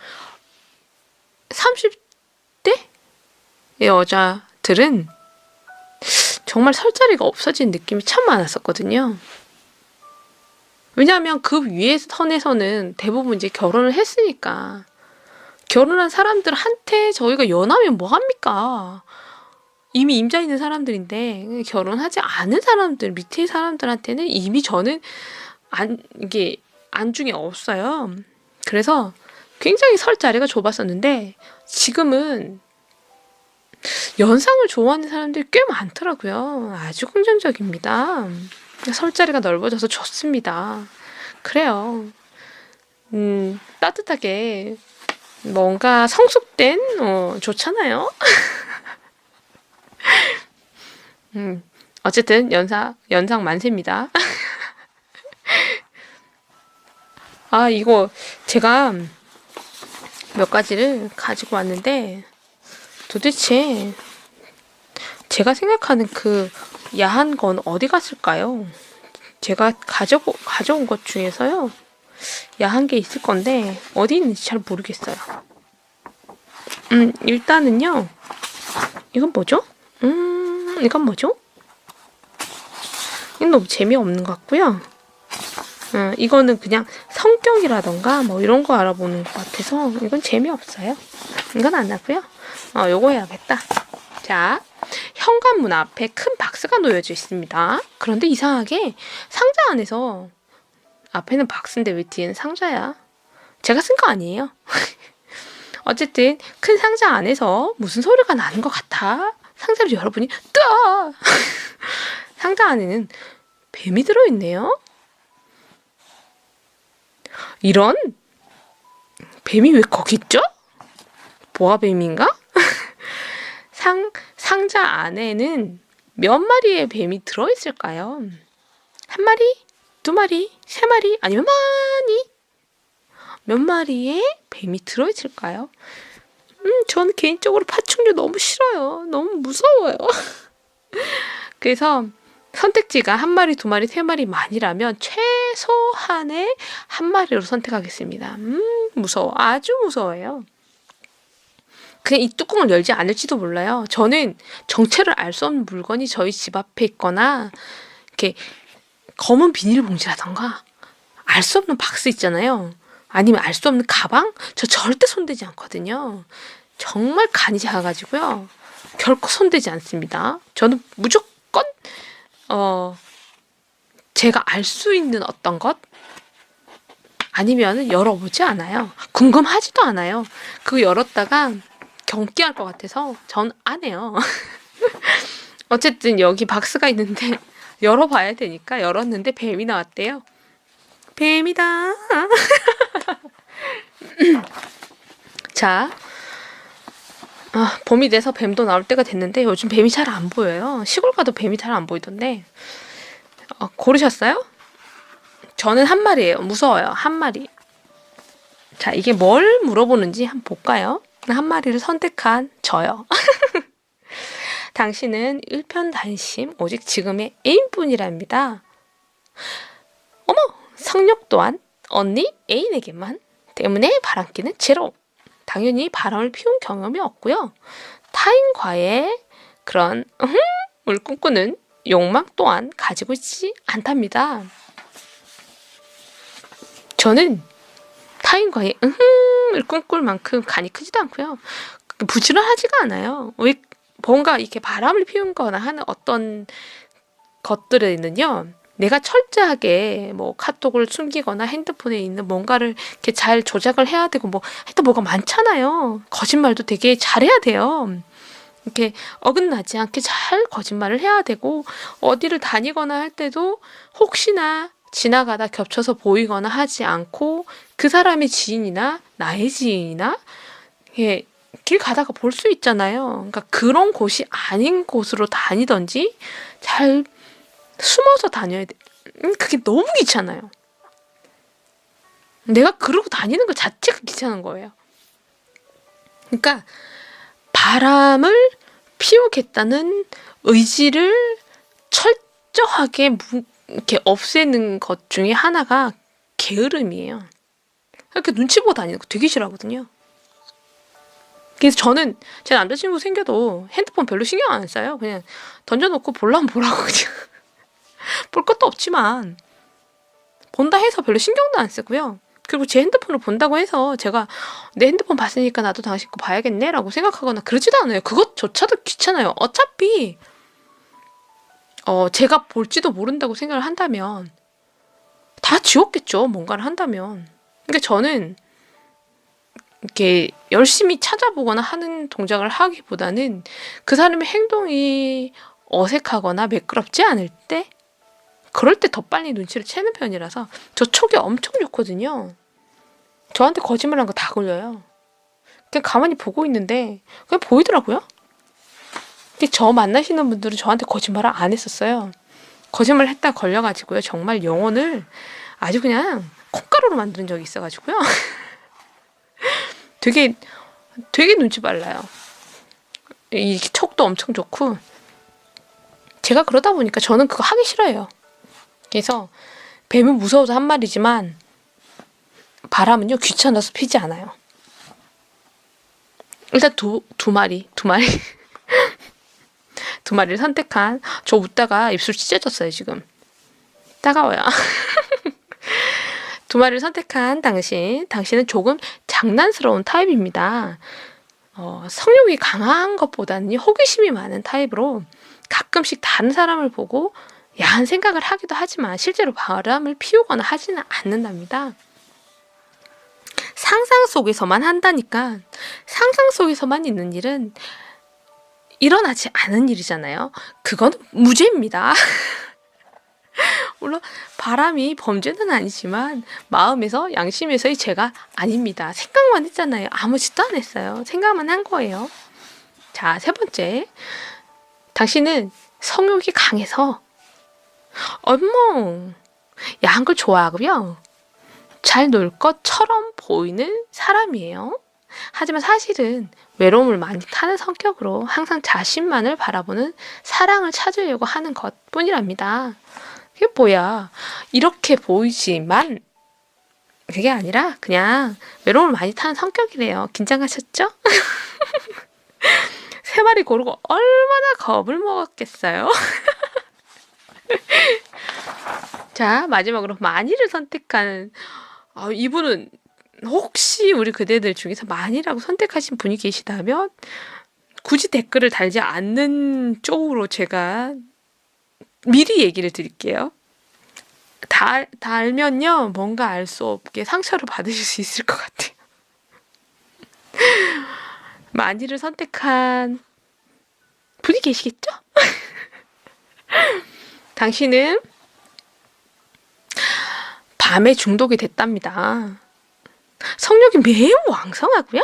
30대 여자들은 정말 설 자리가 없어진 느낌이 참 많았었거든요. 왜냐하면 그 위에 선에서는 대부분 이제 결혼을 했으니까 결혼한 사람들한테 저희가 연하면 뭐합니까? 이미 임자 있는 사람들인데 결혼하지 않은 사람들 밑에 사람들한테는 이미 저는 이게 안중에 없어요. 그래서 굉장히 설 자리가 좁았었는데 지금은 연상을 좋아하는 사람들이 꽤 많더라고요. 아주 긍정적입니다. 설 자리가 넓어져서 좋습니다. 그래요. 따뜻하게 뭔가 성숙된 좋잖아요. 어쨌든 연상 만세입니다. 아, 이거 제가 몇 가지를 가지고 왔는데 도대체 제가 생각하는 그 야한 건 어디 갔을까요? 제가 가져온 것 중에서요. 야한 게 있을 건데 어디 있는지 잘 모르겠어요. 일단은요. 이건 뭐죠? 이건 뭐죠? 이건 너무 재미없는 것 같고요. 이거는 그냥 성격이라던가 뭐 이런 거 알아보는 것 같아서 이건 재미없어요. 이건 안 하고요. 요거 해야겠다. 자, 현관문 앞에 큰 박스가 놓여져 있습니다. 그런데 이상하게 상자 안에서 앞에는 박스인데 왜 뒤에는 상자야? 제가 쓴 거 아니에요. 어쨌든 큰 상자 안에서 무슨 소리가 나는 것 같아. 상자를 열어보니 뜨아! 상자 안에는 뱀이 들어있네요. 이런? 뱀이 왜 거기 있죠? 보아뱀인가? 상자 안에는 몇 마리의 뱀이 들어있을까요? 한 마리? 두 마리? 세 마리? 아니면 몇 마리의 뱀이 들어있을까요? 저는 개인적으로 파충류 너무 싫어요. 너무 무서워요. 그래서 선택지가 한 마리, 두 마리, 세 마리 만이라면 최소한의 한 마리로 선택하겠습니다. 무서워. 아주 무서워요. 그냥 이 뚜껑을 열지 않을지도 몰라요. 저는 정체를 알 수 없는 물건이 저희 집 앞에 있거나 이렇게 검은 비닐봉지라던가 알 수 없는 박스 있잖아요. 아니면 알 수 없는 가방? 저 절대 손대지 않거든요. 정말 간이 작아가지고요. 결코 손대지 않습니다. 저는 무조건 제가 알 수 있는 어떤 것 아니면 열어보지 않아요. 궁금하지도 않아요. 그거 열었다가 경기할 것 같아서 전 안 해요. 어쨌든 여기 박스가 있는데 열어봐야 되니까 열었는데 뱀이 나왔대요. 뱀이다. 자, 봄이 돼서 뱀도 나올 때가 됐는데 요즘 뱀이 잘 안 보여요. 시골 가도 뱀이 잘 안 보이던데. 고르셨어요? 저는 한 마리예요. 무서워요. 한 마리. 자, 이게 뭘 물어보는지 한번 볼까요? 한 마리를 선택한 저요. 당신은 일편단심 오직 지금의 애인뿐이랍니다. 어머! 성욕 또한 언니 애인에게만 때문에 바람기는 제로. 당연히 바람을 피운 경험이 없고요. 타인과의 그런 을 꿈꾸는 욕망 또한 가지고 있지 않답니다. 저는 타인과의 을 꿈꿀 만큼 간이 크지도 않고요. 부지런하지가 않아요. 왜 뭔가 이렇게 바람을 피우거나 하는 어떤 것들에는요. 내가 철저하게 뭐 카톡을 숨기거나 핸드폰에 있는 뭔가를 이렇게 잘 조작을 해야 되고 뭐 하여튼 뭐가 많잖아요. 거짓말도 되게 잘해야 돼요. 이렇게 어긋나지 않게 잘 거짓말을 해야 되고 어디를 다니거나 할 때도 혹시나 지나가다 겹쳐서 보이거나 하지 않고 그 사람의 지인이나 나의 지인이나 길 가다가 볼 수 있잖아요. 그러니까 그런 곳이 아닌 곳으로 다니던지 잘 숨어서 다녀야 돼. 그게 너무 귀찮아요. 내가 그러고 다니는 것 자체가 귀찮은 거예요. 그러니까 바람을 피우겠다는 의지를 철저하게 이렇게 없애는 것 중에 하나가 게으름이에요. 이렇게 눈치 보고 다니는 거 되게 싫어하거든요. 그래서 저는 제 남자친구 생겨도 핸드폰 별로 신경 안 써요. 그냥 던져놓고 보려면 보라고 그냥. 볼 것도 없지만 본다 해서 별로 신경도 안 쓰고요. 그리고 제 핸드폰을 본다고 해서 제가 내 핸드폰 봤으니까 나도 당신 거 봐야겠네 라고 생각하거나 그러지도 않아요. 그것조차도 귀찮아요. 어차피 제가 볼지도 모른다고 생각을 한다면 다 지웠겠죠. 뭔가를 한다면. 그러니까 저는 이렇게 열심히 찾아보거나 하는 동작을 하기보다는 그 사람의 행동이 어색하거나 매끄럽지 않을 때 그럴 때 더 빨리 눈치를 채는 편이라서 저 촉이 엄청 좋거든요. 저한테 거짓말한 거 다 걸려요. 그냥 가만히 보고 있는데 그냥 보이더라고요. 저 만나시는 분들은 저한테 거짓말을 안 했었어요. 거짓말 했다 걸려가지고요. 정말 영혼을 아주 그냥 콩가루로 만든 적이 있어가지고요. 되게 눈치 빨라요. 이 촉도 엄청 좋고 제가 그러다 보니까 저는 그거 하기 싫어요. 그래서 뱀은 무서워서 한 말이지만 바람은요 귀찮아서 피지 않아요. 일단 두 마리 두 마리를 선택한 저 웃다가 입술 찢어졌어요 지금. 따가워요. 두 마리를 선택한 당신은 조금 장난스러운 타입입니다. 성욕이 강한 것보다는 호기심이 많은 타입으로 가끔씩 다른 사람을 보고 야한 생각을 하기도 하지만 실제로 바람을 피우거나 하지는 않는답니다. 상상 속에서만 한다니까. 상상 속에서만 있는 일은 일어나지 않은 일이잖아요. 그건 무죄입니다. 물론 바람이 범죄는 아니지만 마음에서 양심에서의 죄가 아닙니다. 생각만 했잖아요. 아무 짓도 안 했어요. 생각만 한 거예요. 자, 세 번째. 당신은 성욕이 강해서 어머 야한 걸 좋아하고요. 잘 놀 것처럼 보이는 사람이에요. 하지만 사실은 외로움을 많이 타는 성격으로 항상 자신만을 바라보는 사랑을 찾으려고 하는 것뿐이랍니다. 그게 뭐야? 이렇게 보이지만 그게 아니라 그냥 외로움을 많이 타는 성격이래요. 긴장하셨죠? 세 마리 고르고 얼마나 겁을 먹었겠어요? 자, 마지막으로 많이를 선택하는 이분은 혹시 우리 그대들 중에서 많이라고 선택하신 분이 계시다면 굳이 댓글을 달지 않는 쪽으로 제가 미리 얘기를 드릴게요. 달면요 뭔가 알 수 없게 상처를 받으실 수 있을 것 같아요. 많이를 선택한 분이 계시겠죠? 당신은 밤에 중독이 됐답니다. 성욕이 매우 왕성하고요.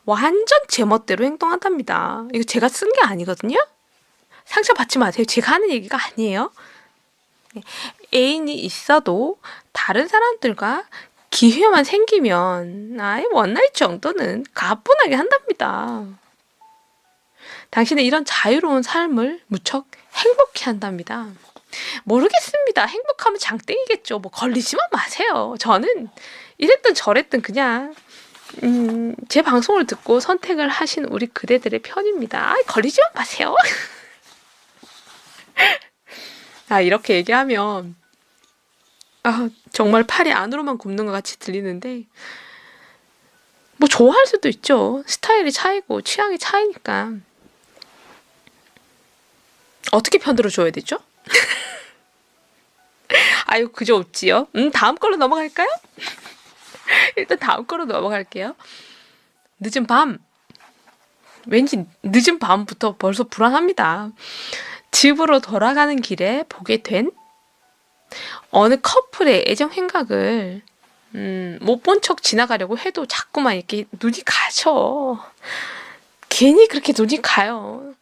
완전 제멋대로 행동한답니다. 이거 제가 쓴 게 아니거든요. 상처받지 마세요. 제가 하는 얘기가 아니에요. 애인이 있어도 다른 사람들과 기회만 생기면 원나잇 정도는 가뿐하게 한답니다. 당신은 이런 자유로운 삶을 무척 행복해 한답니다. 모르겠습니다. 행복하면 장땡이겠죠. 뭐 걸리지만 마세요. 저는 이랬든 저랬든 그냥 제 방송을 듣고 선택을 하신 우리 그대들의 편입니다. 걸리지만 마세요. 이렇게 얘기하면 정말 팔이 안으로만 굽는 것 같이 들리는데 뭐 좋아할 수도 있죠. 스타일이 차이고 취향이 차이니까. 어떻게 편들어줘야 되죠? 아유 그저 없지요. 다음 걸로 넘어갈까요? 일단 다음 걸로 넘어갈게요. 늦은 밤. 왠지 늦은 밤부터 벌써 불안합니다. 집으로 돌아가는 길에 보게 된 어느 커플의 애정 행각을 못 본 척 지나가려고 해도 자꾸만 이렇게 눈이 가죠. 괜히 그렇게 눈이 가요.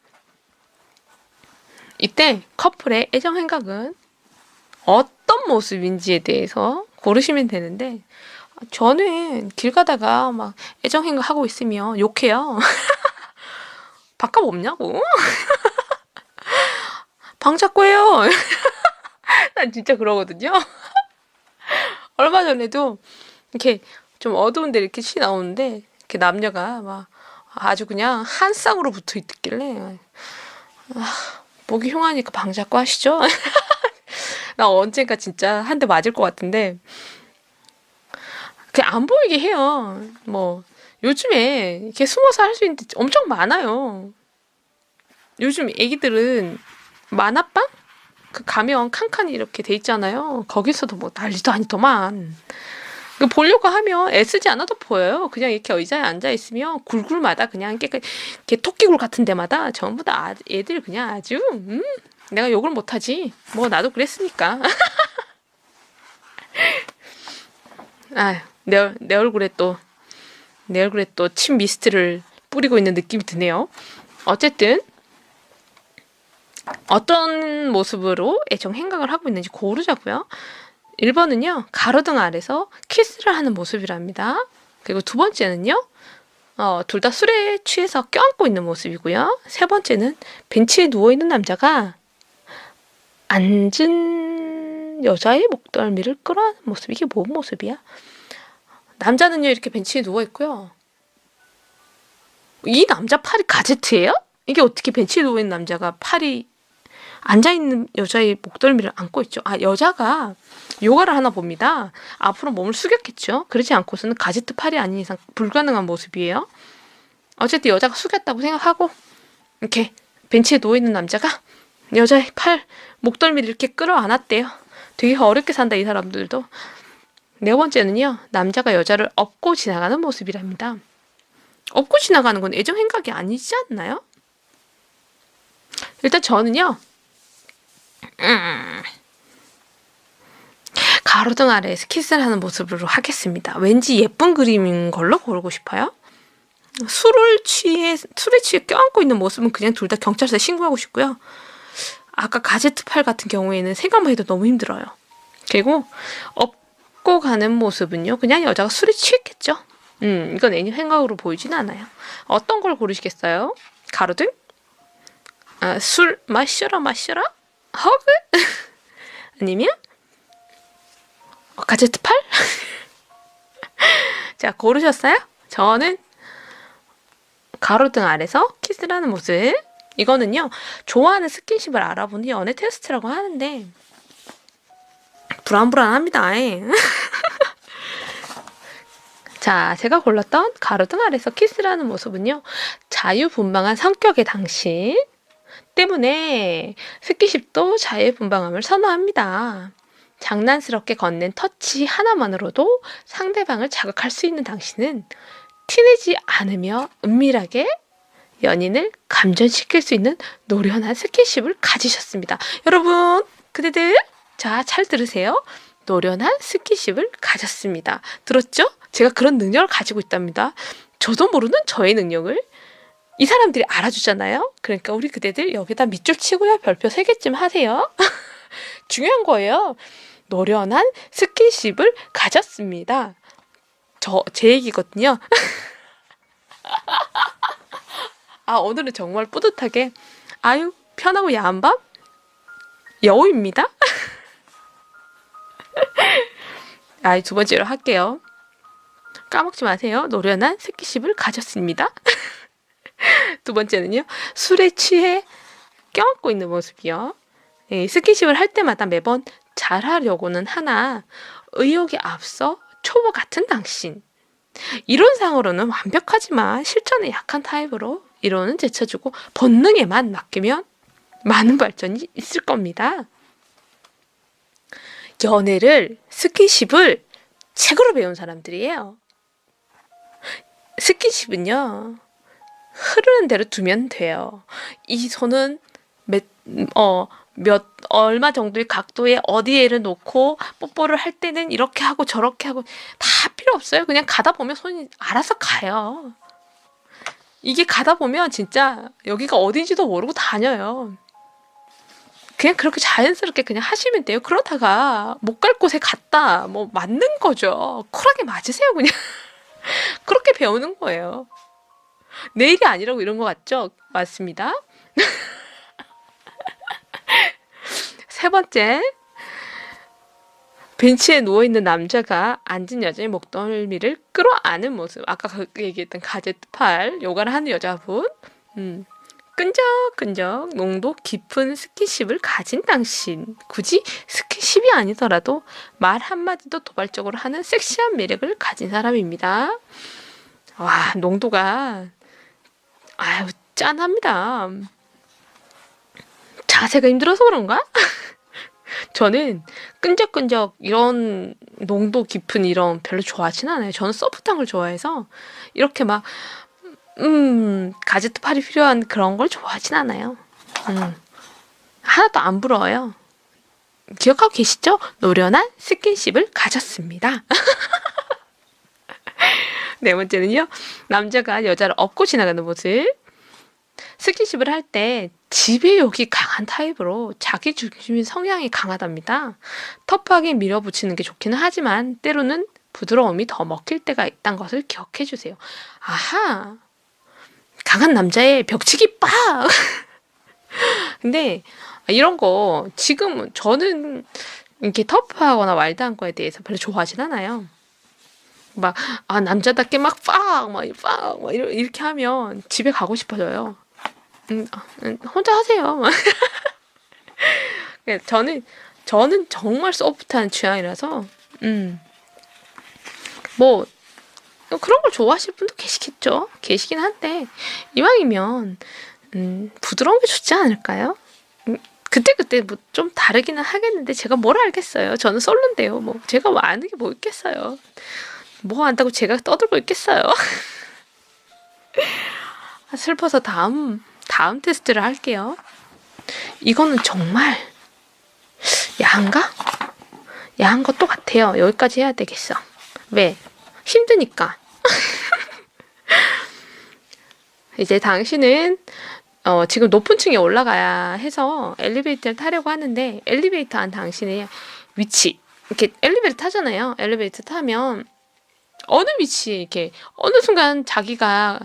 이때 커플의 애정 행각은 어떤 모습인지에 대해서 고르시면 되는데 저는 길 가다가 막 애정 행각하고 있으면 욕해요. 밥값 없냐고. 방 잡고 해요. 난 진짜 그러거든요. 얼마 전에도 이렇게 좀 어두운 데 이렇게 나오는데 이렇게 남녀가 막 아주 그냥 한 쌍으로 붙어 있길래 보기 흉하니까 방 잡고 하시죠. 나 언젠가 진짜 한 대 맞을 것 같은데 그냥 안 보이게 해요. 뭐 요즘에 이렇게 숨어서 할 수 있는 데 엄청 많아요. 요즘 애기들은 만화방? 그 가면 칸칸이 이렇게 돼 있잖아요. 거기서도 뭐 난리도 아니더만. 그 보려고 하면 애쓰지 않아도 보여요. 그냥 이렇게 의자에 앉아 있으면 굴굴마다 그냥 이렇게 토끼굴 같은 데마다 전부 다 애들 그냥 아주 내가 욕을 못하지. 뭐 나도 그랬으니까. 아, 내 얼굴에 또 침 미스트를 뿌리고 있는 느낌이 드네요. 어쨌든 어떤 모습으로 애정 행각을 하고 있는지 고르자고요. 1번은요. 가로등 아래서 키스를 하는 모습이랍니다. 그리고 두 번째는요. 둘 다 술에 취해서 껴안고 있는 모습이고요. 세 번째는 벤치에 누워있는 남자가 앉은 여자의 목덜미를 끌어안는 모습. 이게 뭔 모습이야? 남자는요. 이렇게 벤치에 누워있고요. 이 남자 팔이 가제트예요? 이게 어떻게 벤치에 누워있는 남자가 팔이 앉아있는 여자의 목덜미를 안고 있죠. 아, 여자가 요가를 하나 봅니다. 앞으로 몸을 숙였겠죠. 그러지 않고서는 가제트 팔이 아닌 이상 불가능한 모습이에요. 어쨌든 여자가 숙였다고 생각하고 이렇게 벤치에 누워있는 남자가 여자의 팔 목덜미를 이렇게 끌어안았대요. 되게 어렵게 산다 이 사람들도. 네 번째는요. 남자가 여자를 업고 지나가는 모습이랍니다. 업고 지나가는 건 애정 행각이 아니지 않나요? 일단 저는요. 가로등 아래에서 키스를 하는 모습으로 하겠습니다. 왠지 예쁜 그림인 걸로 고르고 싶어요. 술에 취해 껴안고 있는 모습은 그냥 둘 다 경찰서에 신고하고 싶고요. 아까 가제트 팔 같은 경우에는 생각만 해도 너무 힘들어요. 그리고 업고 가는 모습은요. 그냥 여자가 술에 취했겠죠. 이건 애니 생각으로 보이진 않아요. 어떤 걸 고르시겠어요? 가로등? 아, 술 마셔라. 허그? 아니면 가제트 팔? 자, 고르셨어요? 저는 가로등 아래서 키스를 하는 모습. 이거는요. 좋아하는 스킨십을 알아보는 연애 테스트라고 하는데 불안합니다. 자, 제가 골랐던 가로등 아래서 키스를 하는 모습은요. 자유분방한 성격의 당신 때문에 스킨십도 자유분방함을 선호합니다. 장난스럽게 건넨 터치 하나만으로도 상대방을 자극할 수 있는 당신은 티내지 않으며 은밀하게 연인을 감전시킬 수 있는 노련한 스킨십을 가지셨습니다. 여러분, 그대들, 자, 잘 들으세요. 노련한 스킨십을 가졌습니다. 들었죠? 제가 그런 능력을 가지고 있답니다. 저도 모르는 저의 능력을 이 사람들이 알아주잖아요. 그러니까 우리 그대들 여기다 밑줄 치고요. 별표 3개쯤 하세요. 중요한 거예요. 노련한 스킨십을 가졌습니다. 제 얘기거든요. 아, 오늘은 정말 뿌듯하게 아유 편하고 야한 밤 여우입니다. 아, 두 번째로 할게요. 까먹지 마세요. 노련한 스킨십을 가졌습니다. 두 번째는요. 술에 취해 껴안고 있는 모습이요. 네, 스킨십을 할 때마다 매번 잘하려고는 하나 의욕에 앞서 초보 같은 당신. 이론상으로는 완벽하지만 실전에 약한 타입으로 이론은 제쳐주고 본능에만 맡기면 많은 발전이 있을 겁니다. 연애를, 스킨십을 책으로 배운 사람들이에요. 스킨십은요. 흐르는 대로 두면 돼요. 이 손은 얼마 정도의 각도에 어디에를 놓고 뽀뽀를 할 때는 이렇게 하고 저렇게 하고 다 필요 없어요. 그냥 가다 보면 손이 알아서 가요. 이게 가다 보면 진짜 여기가 어딘지도 모르고 다녀요. 그냥 그렇게 자연스럽게 그냥 하시면 돼요. 그러다가 못 갈 곳에 갔다 뭐 맞는 거죠. 쿨하게 맞으세요 그냥. 그렇게 배우는 거예요. 내 일이 아니라고 이런 거 같죠? 맞습니다. 세 번째, 벤치에 누워있는 남자가 앉은 여자의 목덜미를 끌어안는 모습. 아까 얘기했던 가제트 팔 요가를 하는 여자분. 끈적끈적 농도 깊은 스킨십을 가진 당신. 굳이 스킨십이 아니더라도 말 한마디도 도발적으로 하는 섹시한 매력을 가진 사람입니다. 와, 농도가 아유 짠합니다. 자세가 힘들어서 그런가? 저는 끈적끈적 이런 농도 깊은 이런 별로 좋아하진 않아요. 저는 소프트한 걸 좋아해서 이렇게 막 가제트 팔이 필요한 그런 걸 좋아하진 않아요. 하나도 안 부러워요. 기억하고 계시죠? 노련한 스킨십을 가졌습니다. 네 번째는요. 남자가 여자를 업고 지나가는 모습. 스킨십을 할 때 지배욕이 강한 타입으로 자기 중심인 성향이 강하답니다. 터프하게 밀어붙이는 게 좋기는 하지만 때로는 부드러움이 더 먹힐 때가 있다는 것을 기억해 주세요. 아하! 강한 남자의 벽치기 빡! 근데 이런 거 지금 저는 이렇게 터프하거나 와일드한 거에 대해서 별로 좋아하진 않아요. 막 남자답게 막 이렇게 하면 집에 가고 싶어져요. 혼자 하세요. 저는 정말 소프트한 취향이라서 뭐 그런 걸 좋아하실 분도 계시겠죠. 계시긴 한데 이왕이면 부드러운 게 좋지 않을까요? 그때 뭐 좀 다르기는 하겠는데 제가 뭘 알겠어요. 저는 솔로인데요. 뭐 제가 뭐 아는 게 뭐 있겠어요. 뭐 안다고 제가 떠들고 있겠어요. 슬퍼서 다음 테스트를 할게요. 이거는 정말 야한가? 야한 것도 같아요. 여기까지 해야 되겠어. 왜? 힘드니까. 이제 당신은 지금 높은 층에 올라가야 해서 엘리베이터를 타려고 하는데 엘리베이터 안 당신의 위치 이렇게 엘리베이터 타잖아요. 엘리베이터 타면 어느 위치에 이렇게 어느 순간 자기가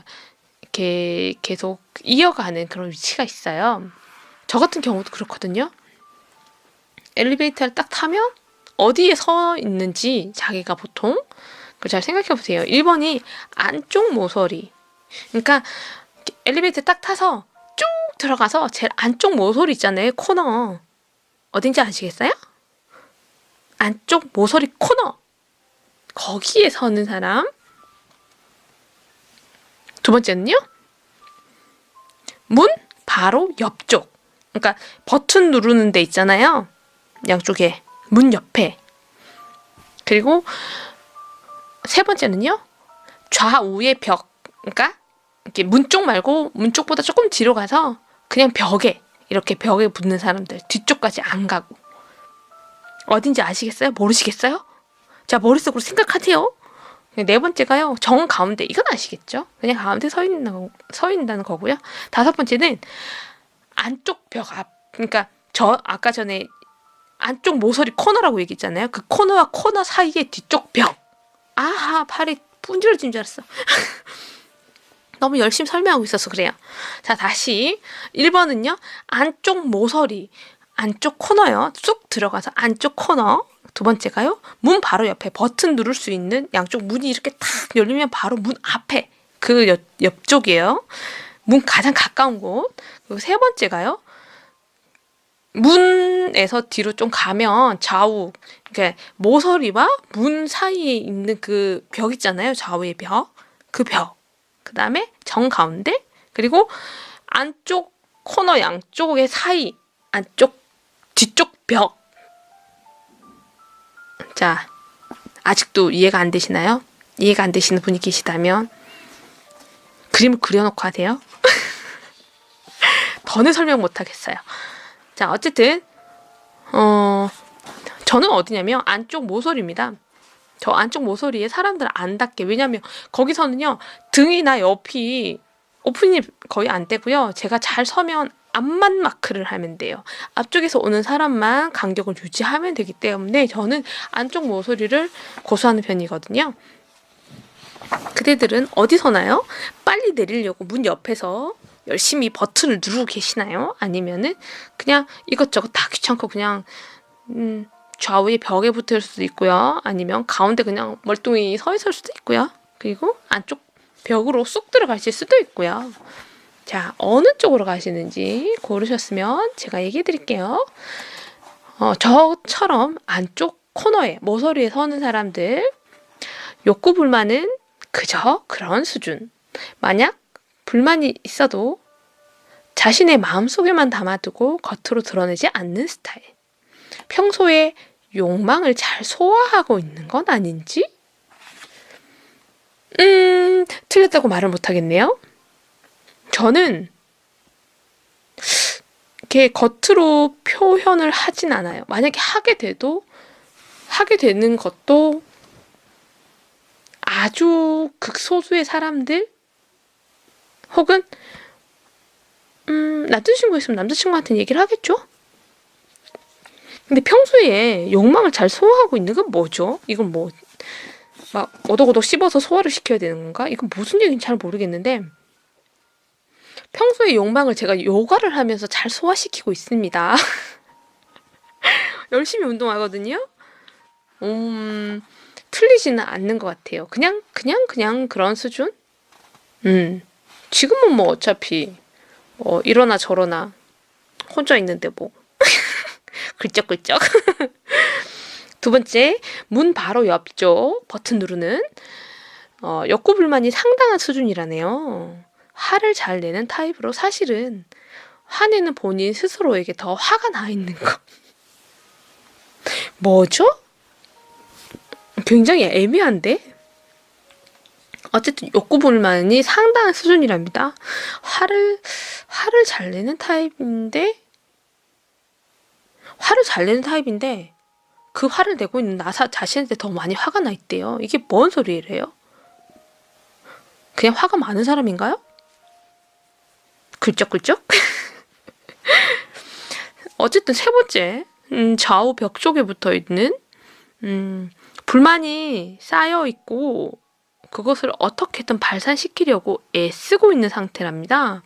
이렇게 계속 이어가는 그런 위치가 있어요. 저 같은 경우도 그렇거든요. 엘리베이터를 딱 타면 어디에 서 있는지 자기가 보통 그걸 잘 생각해 보세요. 1번이 안쪽 모서리. 그러니까 엘리베이터 딱 타서 쭉 들어가서 제일 안쪽 모서리 있잖아요. 코너. 어딘지 아시겠어요? 안쪽 모서리 코너. 거기에 서는 사람. 두 번째는요. 문 바로 옆쪽. 그러니까 버튼 누르는 데 있잖아요. 양쪽에. 문 옆에. 그리고 세 번째는요. 좌우의 벽. 그러니까 이렇게 문 쪽 말고 문 쪽보다 조금 뒤로 가서 그냥 벽에 이렇게 벽에 붙는 사람들. 뒤쪽까지 안 가고. 어딘지 아시겠어요? 모르시겠어요? 자, 머릿속으로 생각하세요. 네 번째가요. 정 가운데. 이건 아시겠죠? 그냥 가운데 서 있는다는 거고요. 다섯 번째는 안쪽 벽 앞. 그러니까 아까 전에 안쪽 모서리 코너라고 얘기했잖아요. 그 코너와 코너 사이의 뒤쪽 벽. 아하, 팔이 분질러진 줄 알았어. 너무 열심히 설명하고 있어서 그래요. 자, 다시 1번은요. 안쪽 모서리. 안쪽 코너요. 쑥 들어가서 안쪽 코너. 두 번째가요. 문 바로 옆에 버튼 누를 수 있는 양쪽 문이 이렇게 탁 열리면 바로 문 앞에 그 옆쪽이에요. 문 가장 가까운 곳. 그리고 세 번째가요. 문에서 뒤로 좀 가면 좌우 그러니까 모서리와 문 사이에 있는 그 벽 있잖아요. 좌우의 벽. 그 벽. 그 다음에 정 가운데 그리고 안쪽 코너 양쪽의 사이 안쪽 뒤쪽 벽. 자, 아직도 이해가 안 되시나요? 이해가 안 되시는 분이 계시다면 그림을 그려놓고 하세요. 더는 설명 못 하겠어요. 자, 어쨌든 저는 어디냐면 안쪽 모서리입니다. 저 안쪽 모서리에 사람들 안 닿게. 왜냐면 거기서는요. 등이나 옆이 오픈이 거의 안 되고요. 제가 잘 서면 앞만 마크를 하면 돼요. 앞쪽에서 오는 사람만 간격을 유지하면 되기 때문에 저는 안쪽 모서리를 고수하는 편이거든요. 그대들은 어디 서나요? 빨리 내리려고 문 옆에서 열심히 버튼을 누르고 계시나요? 아니면은 그냥 이것저것 다 귀찮고 그냥 좌우에 벽에 붙을 수도 있고요. 아니면 가운데 그냥 멀뚱히 서 있을 수도 있고요. 그리고 안쪽 벽으로 쑥 들어가실 수도 있고요. 자, 어느 쪽으로 가시는지 고르셨으면 제가 얘기해 드릴게요. 저처럼 안쪽 코너에 모서리에 서는 사람들, 욕구 불만은 그저 그런 수준. 만약 불만이 있어도 자신의 마음속에만 담아두고 겉으로 드러내지 않는 스타일. 평소에 욕망을 잘 소화하고 있는 건 아닌지? 틀렸다고 말을 못하겠네요. 저는 이렇게 겉으로 표현을 하진 않아요. 만약에 하게 되는 것도 아주 극소수의 사람들 혹은 남자친구 있으면 남자친구한테 얘기를 하겠죠? 근데 평소에 욕망을 잘 소화하고 있는 건 뭐죠? 이건 뭐 막 오독오독 씹어서 소화를 시켜야 되는 건가? 이건 무슨 얘기인지 잘 모르겠는데 평소에 욕망을 제가 요가를 하면서 잘 소화시키고 있습니다. 열심히 운동하거든요. 틀리지는 않는 것 같아요. 그냥 그런 수준? 지금은 뭐 어차피 이러나 저러나 혼자 있는데 뭐 글쩍글쩍. 두 번째, 문 바로 옆쪽 버튼 누르는 욕구 불만이 상당한 수준이라네요. 화를 잘 내는 타입으로 사실은 화내는 본인 스스로에게 더 화가 나 있는 거. 뭐죠? 굉장히 애매한데? 어쨌든 욕구 불만이 상당한 수준이랍니다. 화를 잘 내는 타입인데 그 화를 내고 있는 나 자신한테 더 많이 화가 나 있대요. 이게 뭔 소리래요? 그냥 화가 많은 사람인가요? 글쩍글쩍? 어쨌든 세 번째, 좌우 벽 쪽에 붙어 있는 불만이 쌓여 있고 그것을 어떻게든 발산시키려고 애쓰고 있는 상태랍니다.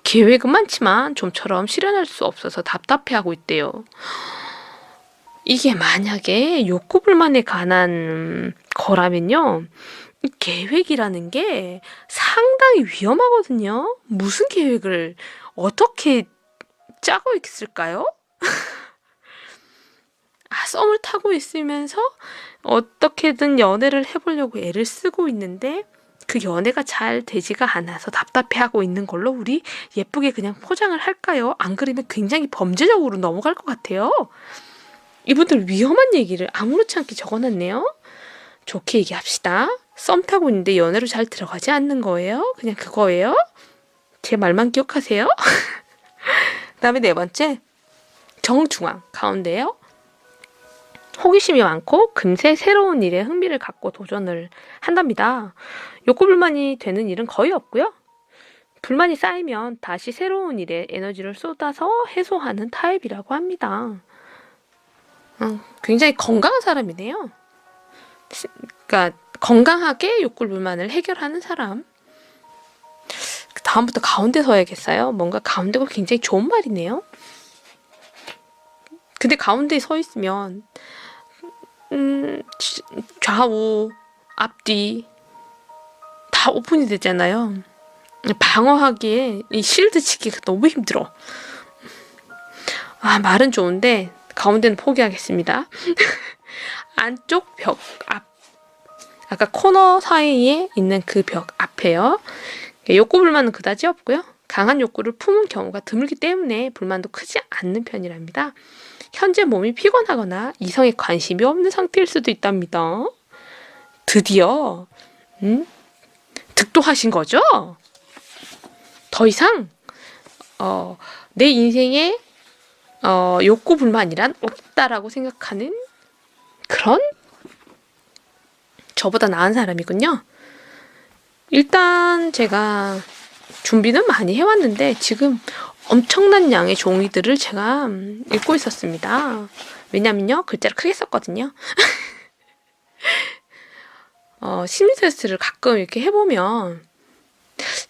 계획은 많지만 좀처럼 실현할 수 없어서 답답해하고 있대요. 이게 만약에 욕구 불만에 관한 거라면요. 이 계획이라는 게 상당히 위험하거든요. 무슨 계획을 어떻게 짜고 있을까요? 썸을 타고 있으면서 어떻게든 연애를 해보려고 애를 쓰고 있는데 그 연애가 잘 되지가 않아서 답답해하고 있는 걸로 우리 예쁘게 그냥 포장을 할까요? 안 그러면 굉장히 범죄적으로 넘어갈 것 같아요. 이분들 위험한 얘기를 아무렇지 않게 적어놨네요. 좋게 얘기합시다. 썸 타고 있는데 연애로 잘 들어가지 않는 거예요? 그냥 그거예요? 제 말만 기억하세요. 그 다음에 네 번째, 정중앙 가운데요. 호기심이 많고 금세 새로운 일에 흥미를 갖고 도전을 한답니다. 욕구 불만이 되는 일은 거의 없고요. 불만이 쌓이면 다시 새로운 일에 에너지를 쏟아서 해소하는 타입이라고 합니다. 굉장히 건강한 사람이네요. 그러니까 건강하게 욕구 불만을 해결하는 사람. 다음부터 가운데 서야겠어요. 뭔가 가운데가 굉장히 좋은 말이네요. 근데 가운데에 서 있으면 좌우, 앞뒤 다 오픈이 되잖아요. 방어하기에 이 실드 치기가 너무 힘들어. 말은 좋은데 가운데는 포기하겠습니다. 안쪽 벽 앞, 아까 코너 사이에 있는 그 벽 앞에요. 욕구 불만은 그다지 없고요. 강한 욕구를 품은 경우가 드물기 때문에 불만도 크지 않는 편이랍니다. 현재 몸이 피곤하거나 이성에 관심이 없는 상태일 수도 있답니다. 드디어 득도하신 거죠? 더 이상 내 인생에 욕구 불만이란 없다라고 생각하는 그런 저보다 나은 사람이군요. 일단 제가 준비는 많이 해왔는데 지금 엄청난 양의 종이들을 제가 읽고 있었습니다. 왜냐면요, 글자를 크게 썼거든요. 심리 테스트를 가끔 이렇게 해보면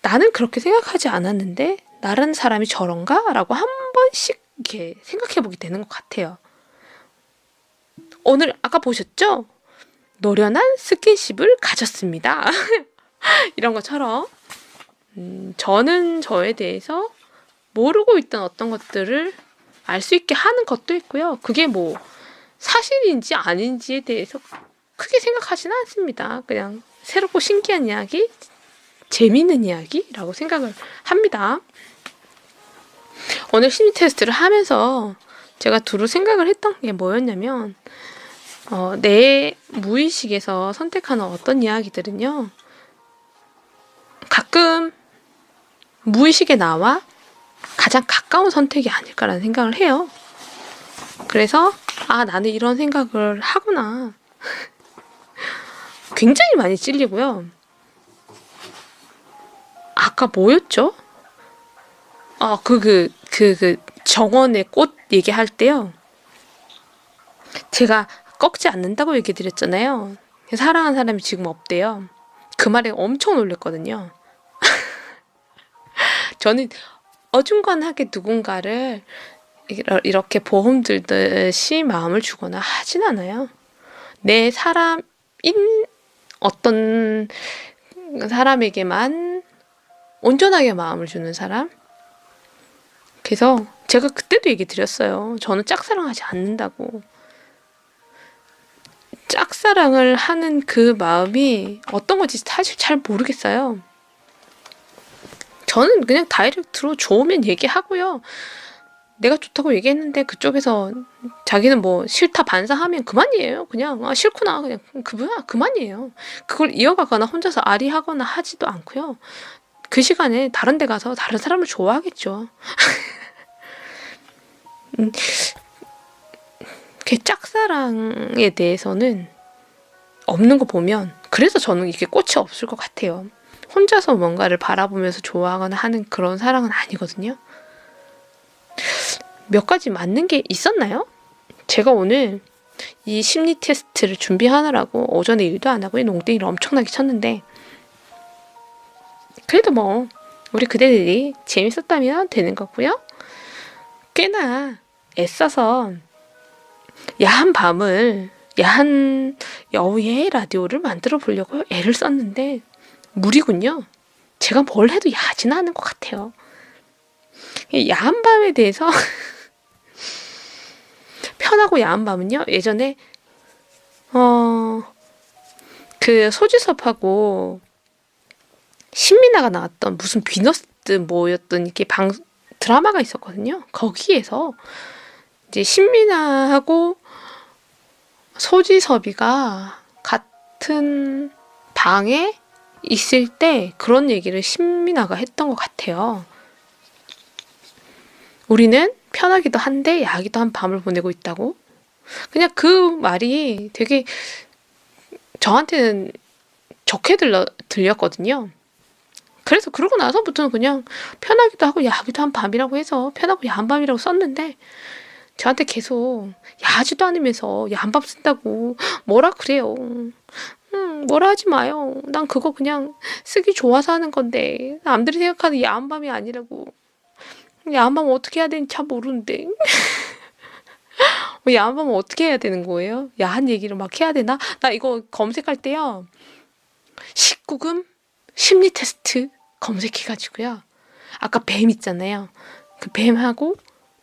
나는 그렇게 생각하지 않았는데 나라는 사람이 저런가? 라고 한 번씩 이렇게 생각해보게 되는 것 같아요. 오늘 아까 보셨죠? 노련한 스킨십을 가졌습니다. 이런 것처럼 저는 저에 대해서 모르고 있던 어떤 것들을 알 수 있게 하는 것도 있고요. 그게 뭐 사실인지 아닌지에 대해서 크게 생각하지는 않습니다. 그냥 새롭고 신기한 이야기, 재미있는 이야기라고 생각을 합니다. 오늘 심리 테스트를 하면서 제가 두루 생각을 했던 게 뭐였냐면 내 무의식에서 선택하는 어떤 이야기들은요, 가끔 무의식에 나와 가장 가까운 선택이 아닐까라는 생각을 해요. 그래서 나는 이런 생각을 하구나. 굉장히 많이 찔리고요. 아까 뭐였죠? 정원의 꽃 얘기할 때요. 제가 꺾지 않는다고 얘기 드렸잖아요. 사랑하는 사람이 지금 없대요. 그 말에 엄청 놀랐거든요. 저는 어중간하게 누군가를 이렇게 보험 들듯이 마음을 주거나 하진 않아요. 내 사람인 어떤 사람에게만 온전하게 마음을 주는 사람? 그래서 제가 그때도 얘기 드렸어요. 저는 짝사랑하지 않는다고. 짝사랑을 하는 그 마음이 어떤 건지 사실 잘 모르겠어요. 저는 그냥 다이렉트로 좋으면 얘기하고요. 내가 좋다고 얘기했는데 그쪽에서 자기는 뭐 싫다 반사하면 그만이에요. 그냥 싫구나 그냥 그만이에요. 그걸 이어가거나 혼자서 아리하거나 하지도 않고요. 그 시간에 다른 데 가서 다른 사람을 좋아하겠죠. 짝사랑에 대해서는 없는 거 보면 그래서 저는 이게 꽃이 없을 것 같아요. 혼자서 뭔가를 바라보면서 좋아하거나 하는 그런 사랑은 아니거든요. 몇 가지 맞는 게 있었나요? 제가 오늘 이 심리 테스트를 준비하느라고 오전에 일도 안 하고 농땡이를 엄청나게 쳤는데, 그래도 뭐 우리 그대들이 재밌었다면 되는 거고요. 꽤나 애써서 야한 여우의 라디오를 만들어 보려고 애를 썼는데 무리군요. 제가 뭘 해도 야하지는 않은 것 같아요. 야한 밤에 대해서 편하고 야한 밤은요, 예전에 그 소지섭하고 신민아가 나왔던 무슨 비너스 뭐였던 이렇게 드라마가 있었거든요. 거기에서 이제 신민아하고 소지섭이가 같은 방에 있을 때 그런 얘기를 신민아가 했던 것 같아요. 우리는 편하기도 한데 야하기도 한 밤을 보내고 있다고. 그냥 그 말이 되게 저한테는 좋게 들렸거든요. 그래서 그러고 나서부터는 그냥 편하기도 하고 야하기도 한 밤이라고 해서 편하고 야한 밤이라고 썼는데, 저한테 계속 야하지도 않으면서 야한 밤 쓴다고 뭐라 그래요. 뭐라 하지 마요. 난 그거 그냥 쓰기 좋아서 하는 건데 남들이 생각하는 야한 밤이 아니라고. 야한 밤은 어떻게 해야 되는지 잘 모르는데. 야한 밤은 어떻게 해야 되는 거예요? 야한 얘기를 막 해야 되나? 나 이거 검색할 때요, 19금 심리 테스트 검색해가지고요, 아까 뱀 있잖아요. 그 뱀하고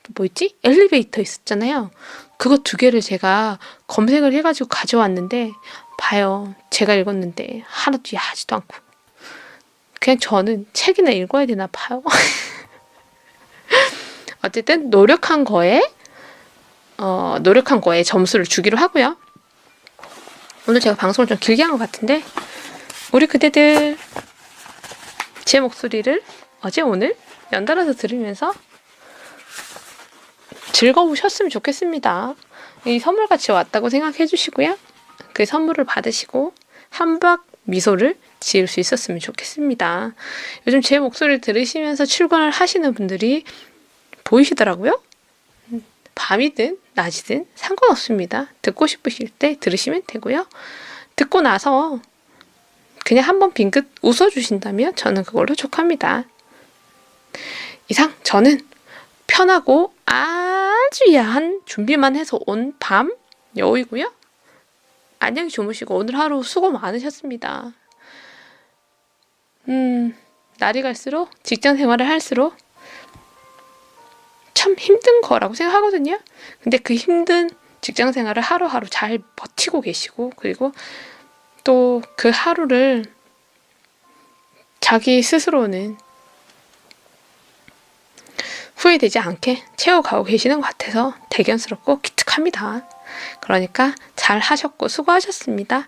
또 뭐 있지? 엘리베이터 있었잖아요. 그거 두 개를 제가 검색을 해가지고 가져왔는데, 봐요. 제가 읽었는데 하나도 야하지도 않고. 그냥 저는 책이나 읽어야 되나 봐요. 어쨌든 노력한 거에 점수를 주기로 하고요. 오늘 제가 방송을 좀 길게 한 것 같은데, 우리 그대들 제 목소리를 어제 오늘 연달아서 들으면서 즐거우셨으면 좋겠습니다. 이 선물같이 왔다고 생각해 주시고요. 그 선물을 받으시고 한박 미소를 지을 수 있었으면 좋겠습니다. 요즘 제 목소리를 들으시면서 출근을 하시는 분들이 보이시더라고요. 밤이든 낮이든 상관없습니다. 듣고 싶으실 때 들으시면 되고요. 듣고 나서 그냥 한번 빙긋 웃어주신다면 저는 그걸로 족합니다. 이상 저는 편하고 아주 야한 준비만 해서 온 밤 여우이고요. 안녕히 주무시고 오늘 하루 수고 많으셨습니다. 날이 갈수록 직장 생활을 할수록 참 힘든 거라고 생각하거든요. 근데 그 힘든 직장 생활을 하루하루 잘 버티고 계시고, 그리고 또 그 하루를 자기 스스로는 후회되지 않게 채워가고 계시는 것 같아서 대견스럽고 기특합니다. 그러니까 잘 하셨고 수고하셨습니다.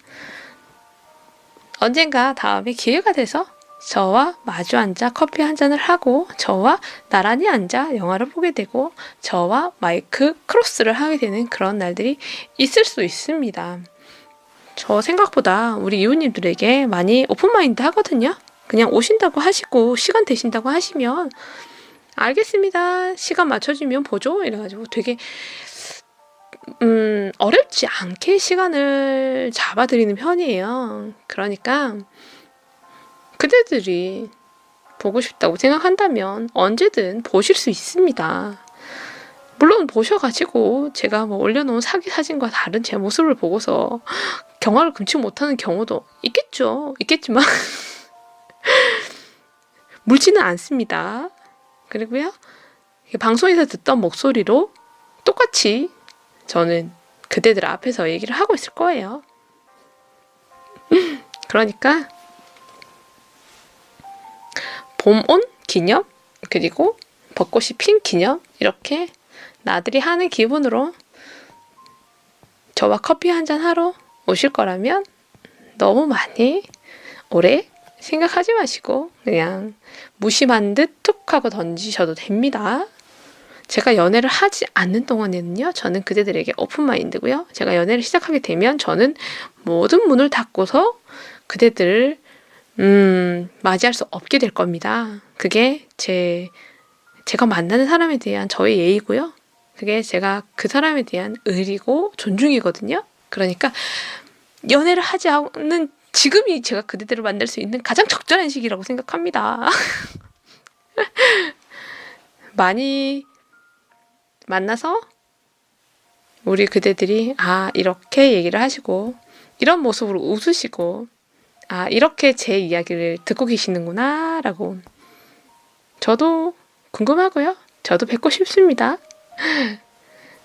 언젠가 다음에 기회가 돼서 저와 마주 앉아 커피 한 잔을 하고, 저와 나란히 앉아 영화를 보게 되고, 저와 마이크 크로스를 하게 되는 그런 날들이 있을 수 있습니다. 저 생각보다 우리 이웃님들에게 많이 오픈마인드 하거든요. 그냥 오신다고 하시고 시간 되신다고 하시면 알겠습니다, 시간 맞춰주면 보죠, 이래가지고 되게 어렵지 않게 시간을 잡아드리는 편이에요. 그러니까 그대들이 보고 싶다고 생각한다면 언제든 보실 수 있습니다. 물론 보셔가지고 제가 뭐 올려놓은 사기 사진과 다른 제 모습을 보고서 경악을 금치 못하는 경우도 있겠지만 물지는 않습니다. 그리고요, 방송에서 듣던 목소리로 똑같이 저는 그대들 앞에서 얘기를 하고 있을 거예요. 그러니까 봄 온 기념, 그리고 벚꽃이 핀 기념, 이렇게 나들이 하는 기분으로 저와 커피 한잔 하러 오실 거라면 너무 많이 오래 생각하지 마시고 그냥 무심한 듯 툭 하고 던지셔도 됩니다. 제가 연애를 하지 않는 동안에는요, 저는 그대들에게 오픈마인드고요. 제가 연애를 시작하게 되면 저는 모든 문을 닫고서 그대들을 맞이할 수 없게 될 겁니다. 그게 제가 만나는 사람에 대한 저의 예의고요. 그게 제가 그 사람에 대한 의리고 존중이거든요. 그러니까 연애를 하지 않는 지금이 제가 그대들을 만날 수 있는 가장 적절한 시기라고 생각합니다. 많이 만나서 우리 그대들이 이렇게 얘기를 하시고 이런 모습으로 웃으시고 이렇게 제 이야기를 듣고 계시는구나 라고 저도 궁금하고요. 저도 뵙고 싶습니다.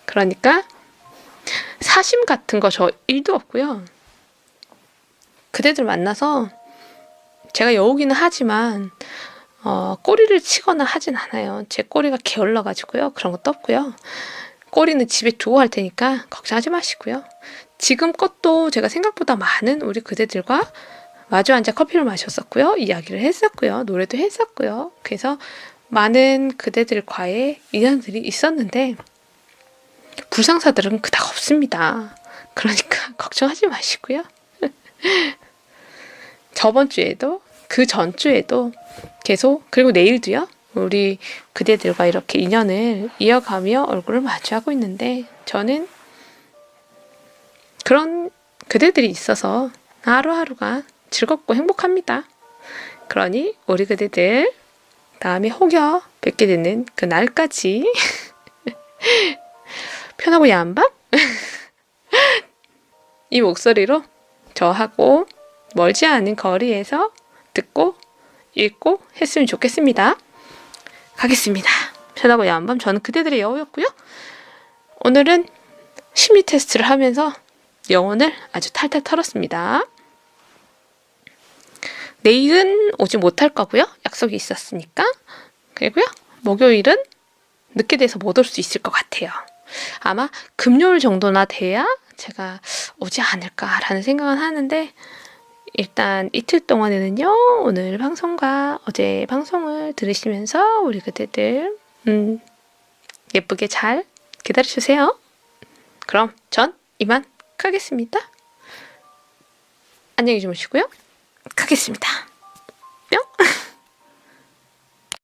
그러니까 사심 같은 거 저 1도 없고요. 그대들 만나서 제가 여우기는 하지만 꼬리를 치거나 하진 않아요. 제 꼬리가 게을러가지고요. 그런 것도 없고요. 꼬리는 집에 두고 할 테니까 걱정하지 마시고요. 지금껏 도 제가 생각보다 많은 우리 그대들과 마주 앉아 커피를 마셨었고요. 이야기를 했었고요. 노래도 했었고요. 그래서 많은 그대들과의 인연들이 있었는데 불상사들은 그닥 없습니다. 그러니까 걱정하지 마시고요. 저번 주에도 그 전주에도 계속, 그리고 내일도요, 우리 그대들과 이렇게 인연을 이어가며 얼굴을 마주하고 있는데 저는 그런 그대들이 있어서 하루하루가 즐겁고 행복합니다. 그러니 우리 그대들 다음에 혹여 뵙게 되는 그 날까지 편하고 야한 밤? 이 목소리로 저하고 멀지 않은 거리에서 듣고 읽고 했으면 좋겠습니다. 가겠습니다. 편하고 야한 밤, 저는 그대들의 여우였고요. 오늘은 심리 테스트를 하면서 영혼을 아주 탈탈 털었습니다. 내일은 오지 못할 거고요. 약속이 있었으니까. 그리고요, 목요일은 늦게 돼서 못 올 수 있을 것 같아요. 아마 금요일 정도나 돼야 제가 오지 않을까라는 생각은 하는데, 일단 이틀 동안에는요, 오늘 방송과 어제 방송을 들으시면서 우리 그대들 예쁘게 잘 기다려주세요. 그럼 전 이만 가겠습니다. 안녕히 주무시고요. 가겠습니다.